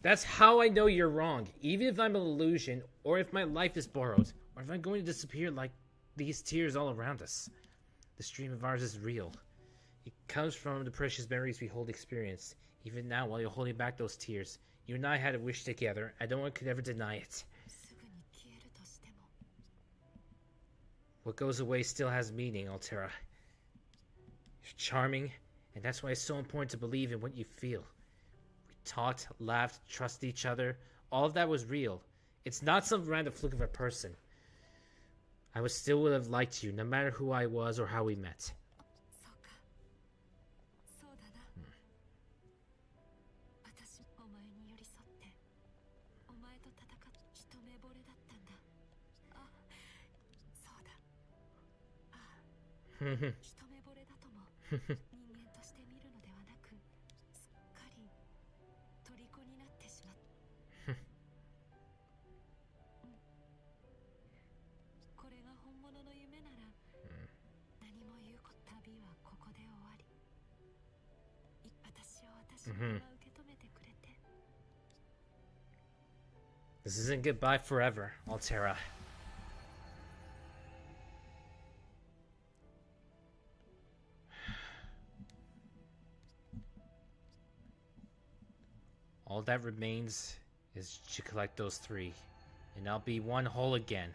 That's how I know you're wrong. Even if I'm an illusion, or if my life is borrowed, or if I'm going to disappear like these tears all around us. This dream of ours is real. It comes from the precious memories we hold experienced. Even now, while you're holding back those tears, you and I had a wish together, and no one could ever deny it. すぐに消えるとしても What goes away still has meaning, Altera. You're charming, and that's why it's so important to believe in what you feel. We talked, laughed, trusted each other. All of that was real. It's not some random fluke of a person. I still would have liked you, no matter who I was or how we met. そうか。そうだな。私、お前に寄り添って、お前と戦っ一目惚れだったんだ。あ、そうだ。あ、一目惚れだとも。人間として見るのではなく、すっかり虜になってしまった。これが本物の夢なら、何も言うこと。旅はここで終わり。私を私が受け止めてくれて。 This isn't goodbye forever, Altera. All that remains is to collect those three, and I'll be one whole again.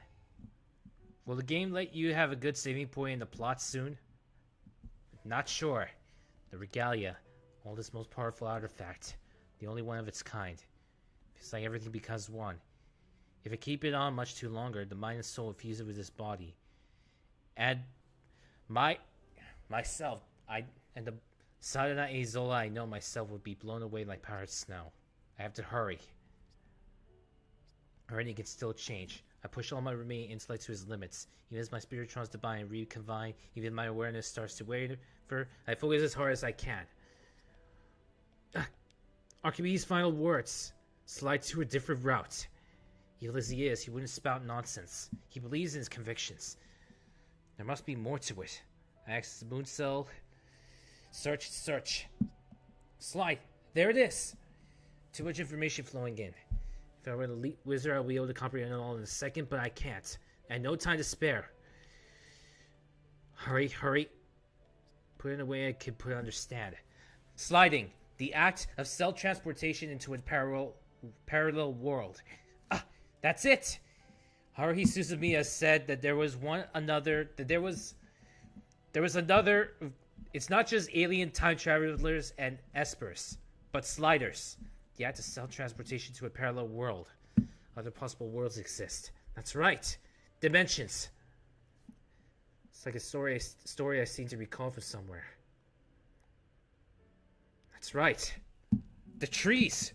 Will the game let you have a good saving point in the plot soon? Not sure. The Regalia, oldest most powerful artifact, the only one of its kind. Feels like everything becomes one. If I keep it on much too longer, the mind and soul will fuse it with this body. And myself, and the Sadana Azola I know myself would be blown away like powdered snow. I have to hurry. Already can still change. I push all my remaining intellect to its limits. Even as my spiritrons divine and reconvine, even my awareness starts to waver, I focus as hard as I can. Archimedes' final words. Slide to a different route. Evil as he is, he wouldn't spout nonsense. He believes in his convictions. There must be more to it. I access the moon cell. Search. Slide. There it is. Too much information flowing in. If I were an elite wizard, I'll be able to comprehend it all in a second, but I can't. And no time to spare. Hurry. Put it in a way I can understand. Sliding. The act of cell transportation into a parallel world. That's it! Haruhi Suzumiya said that there was another. It's not just alien time travelers and espers, but sliders. The act of cell transportation to a parallel world. Other possible worlds exist. That's right. Dimensions. It's like a story I seem to recall from somewhere. That's right. The trees.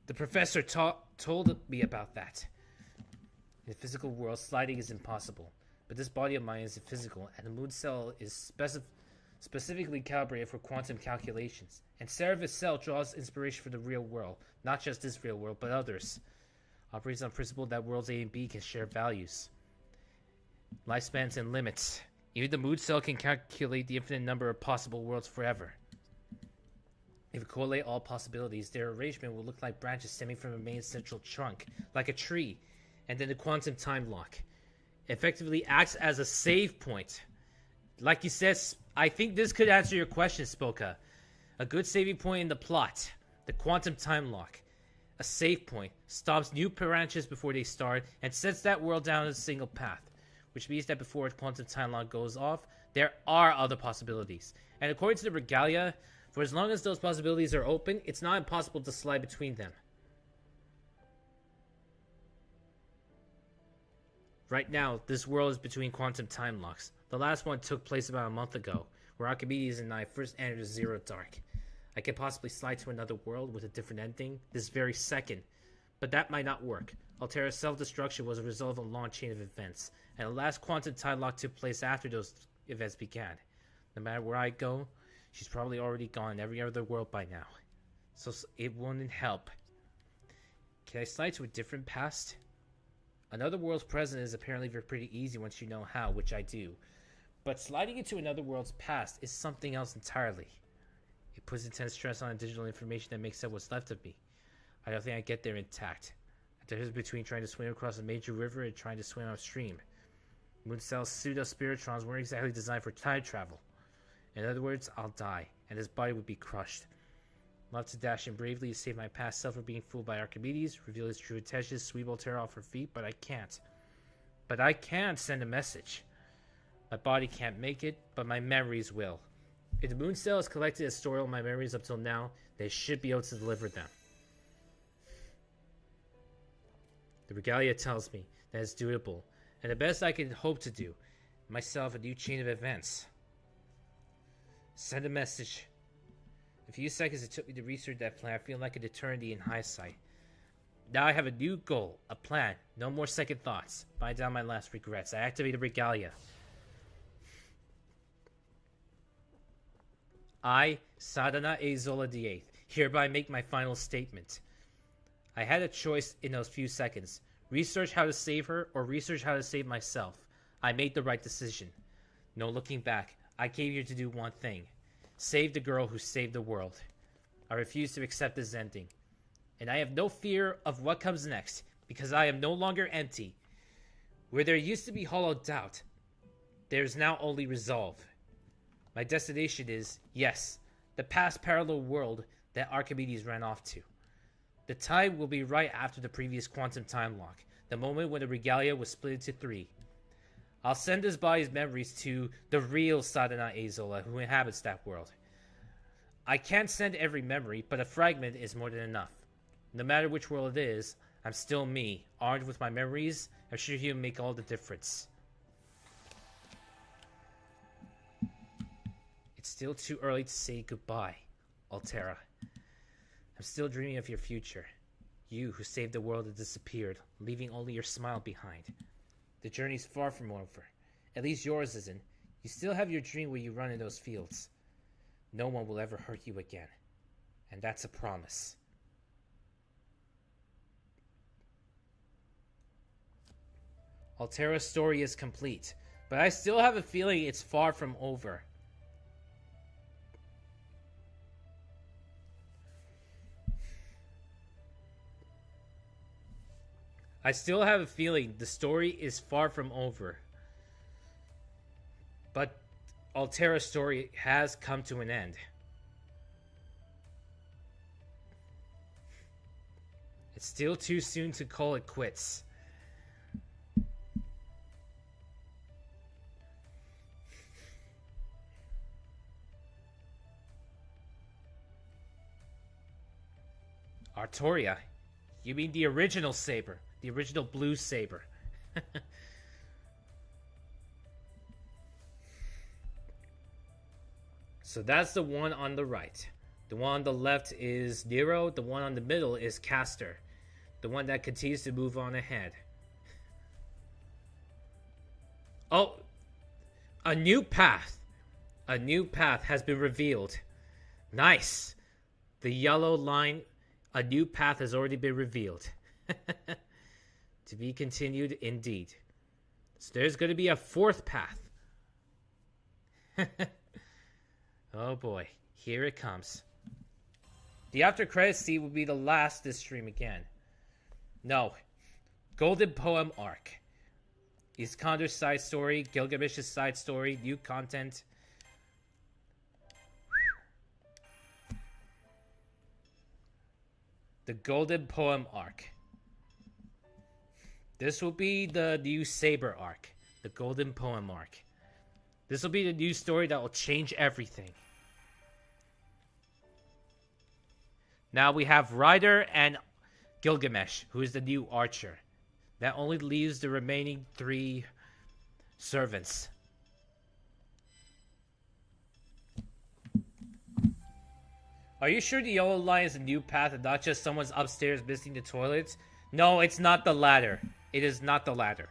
The professor told me about that. In the physical world, sliding is impossible. But this body of mine is physical, and the moon cell is specifically calibrated for quantum calculations. And Seraph itself draws inspiration from the real world. Not just this real world, but others. Operates on principle that worlds A and B can share values. Lifespans and limits. Even the moon cell can calculate the infinite number of possible worlds forever. If we correlate all possibilities, their arrangement will look like branches stemming from a main central trunk, like a tree, and then the quantum time lock. Effectively acts as a save point. Like you said, I think this could answer your question, Spoka. A good saving point in the plot. The quantum time lock. A save point. Stops new branches before they start, and sets that world down as a single path. Which means that before a quantum time lock goes off, there are other possibilities. And according to the Regalia, for as long as those possibilities are open, it's not impossible to slide between them. Right now, this world is between quantum time locks. The last one took place about a month ago, where Archimedes and I first entered the Zero Dark. I could possibly slide to another world with a different ending this very second, but that might not work. Altera'S self-destruction was a result of a long chain of events, and the last quantum time lock took place after those events began. No matter where I go, she's probably already gone in every other world by now. So it wouldn't help. Can I slide to a different past? Another world's present is apparently pretty easy once you know how, which I do. But sliding into another world's past is something else entirely. It puts intense stress on the digital information that makes up what's left of me. I don't think I get there intact. The difference between trying to swim across a major river and trying to swim upstream. Mooncell's pseudo-spiritrons weren't exactly designed for time travel. In other words, I'll die, and his body would be crushed. Love to dash in bravely to save my past self from being fooled by Archimedes, reveal his true intentions, sweep Altera off her feet, but I can't. But I can send a message. My body can't make it, but my memories will. If the moon cell has collected a story of my memories up till now, they should be able to deliver them. The Regalia tells me that it's doable, and the best I can hope to do, myself a new chain of events. Send a message. A few seconds it took me to research that plan. I feel like an eternity in hindsight. Now I have a new goal, a plan, no more second thoughts. Find down my last regrets. I activated Regalia. I, Sadana Azola VIII, hereby make my final statement. I had a choice in those few seconds. Research how to save her or research how to save myself. I made the right decision. No looking back. I came here to do one thing. Save the girl who saved the world. I refuse to accept this ending. And I have no fear of what comes next, because I am no longer empty. Where there used to be hollow doubt, there is now only resolve. My destination is, yes, the past parallel world that Archimedes ran off to. The time will be right after the previous quantum time lock, the moment when the Regalia was split into 3. I'll send his body's memories to the real Sadana Azola who inhabits that world. I can't send every memory, but a fragment is more than enough. No matter which world it is, I'm still me. Armed with my memories, I'm sure he'll make all the difference. It's still too early to say goodbye, Altera. I'm still dreaming of your future. You who saved the world and disappeared, leaving only your smile behind. The journey's far from over. At least yours isn't. You still have your dream where you run in those fields. No one will ever hurt you again. And that's a promise. Altera'S story is complete, but I still have a feeling it's far from over. I still have a feeling the story is far from over. But Altera'S story has come to an end. It's still too soon to call it quits. Artoria? You mean the original saber? The original blue saber. So that's the one on the right. The one on the left is Nero. The one on the middle is Castor. The one that continues to move on ahead. Oh! A new path. A new path has been revealed. Nice. The yellow line. A new path has already been revealed. To be continued, indeed. So there's going to be a fourth path. Oh boy, here it comes. The after credits scene will be the last this stream again. No. Golden Poem Arc. Iskander's side story, Gilgamesh's side story, new content. The Golden Poem Arc. This will be the new Saber arc. The Golden Poem arc. This will be the new story that will change everything. Now we have Ryder and Gilgamesh, who is the new archer. That only leaves the remaining 3 servants. Are you sure the yellow line is a new path and not just someone's upstairs missing the toilets? No, it's not the latter. It is not the latter.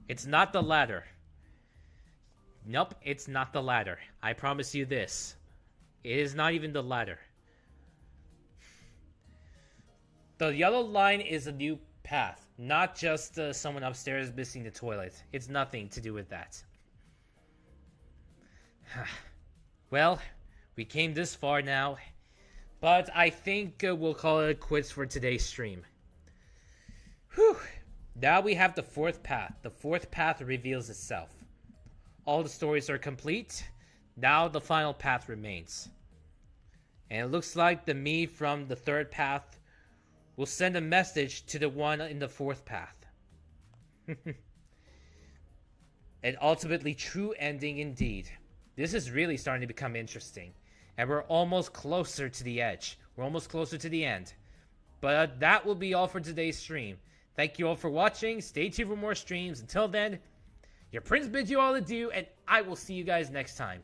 It's not the latter. Nope, it's not the latter. I promise you this. It is not even the latter. The yellow line is a new path, not just someone upstairs missing the toilet. It's nothing to do with that. Well, we came this far now, but I think we'll call it quits for today's stream. Whew. Now we have the fourth path. The fourth path reveals itself. All the stories are complete. Now the final path remains. And it looks like the me from the third path will send a message to the one in the fourth path. An ultimately true ending indeed. This is really starting to become interesting. And we're almost closer to the edge. We're almost closer to the end. But that will be all for today's stream. Thank you all for watching. Stay tuned for more streams. Until then, your prince bids you all adieu, and I will see you guys next time.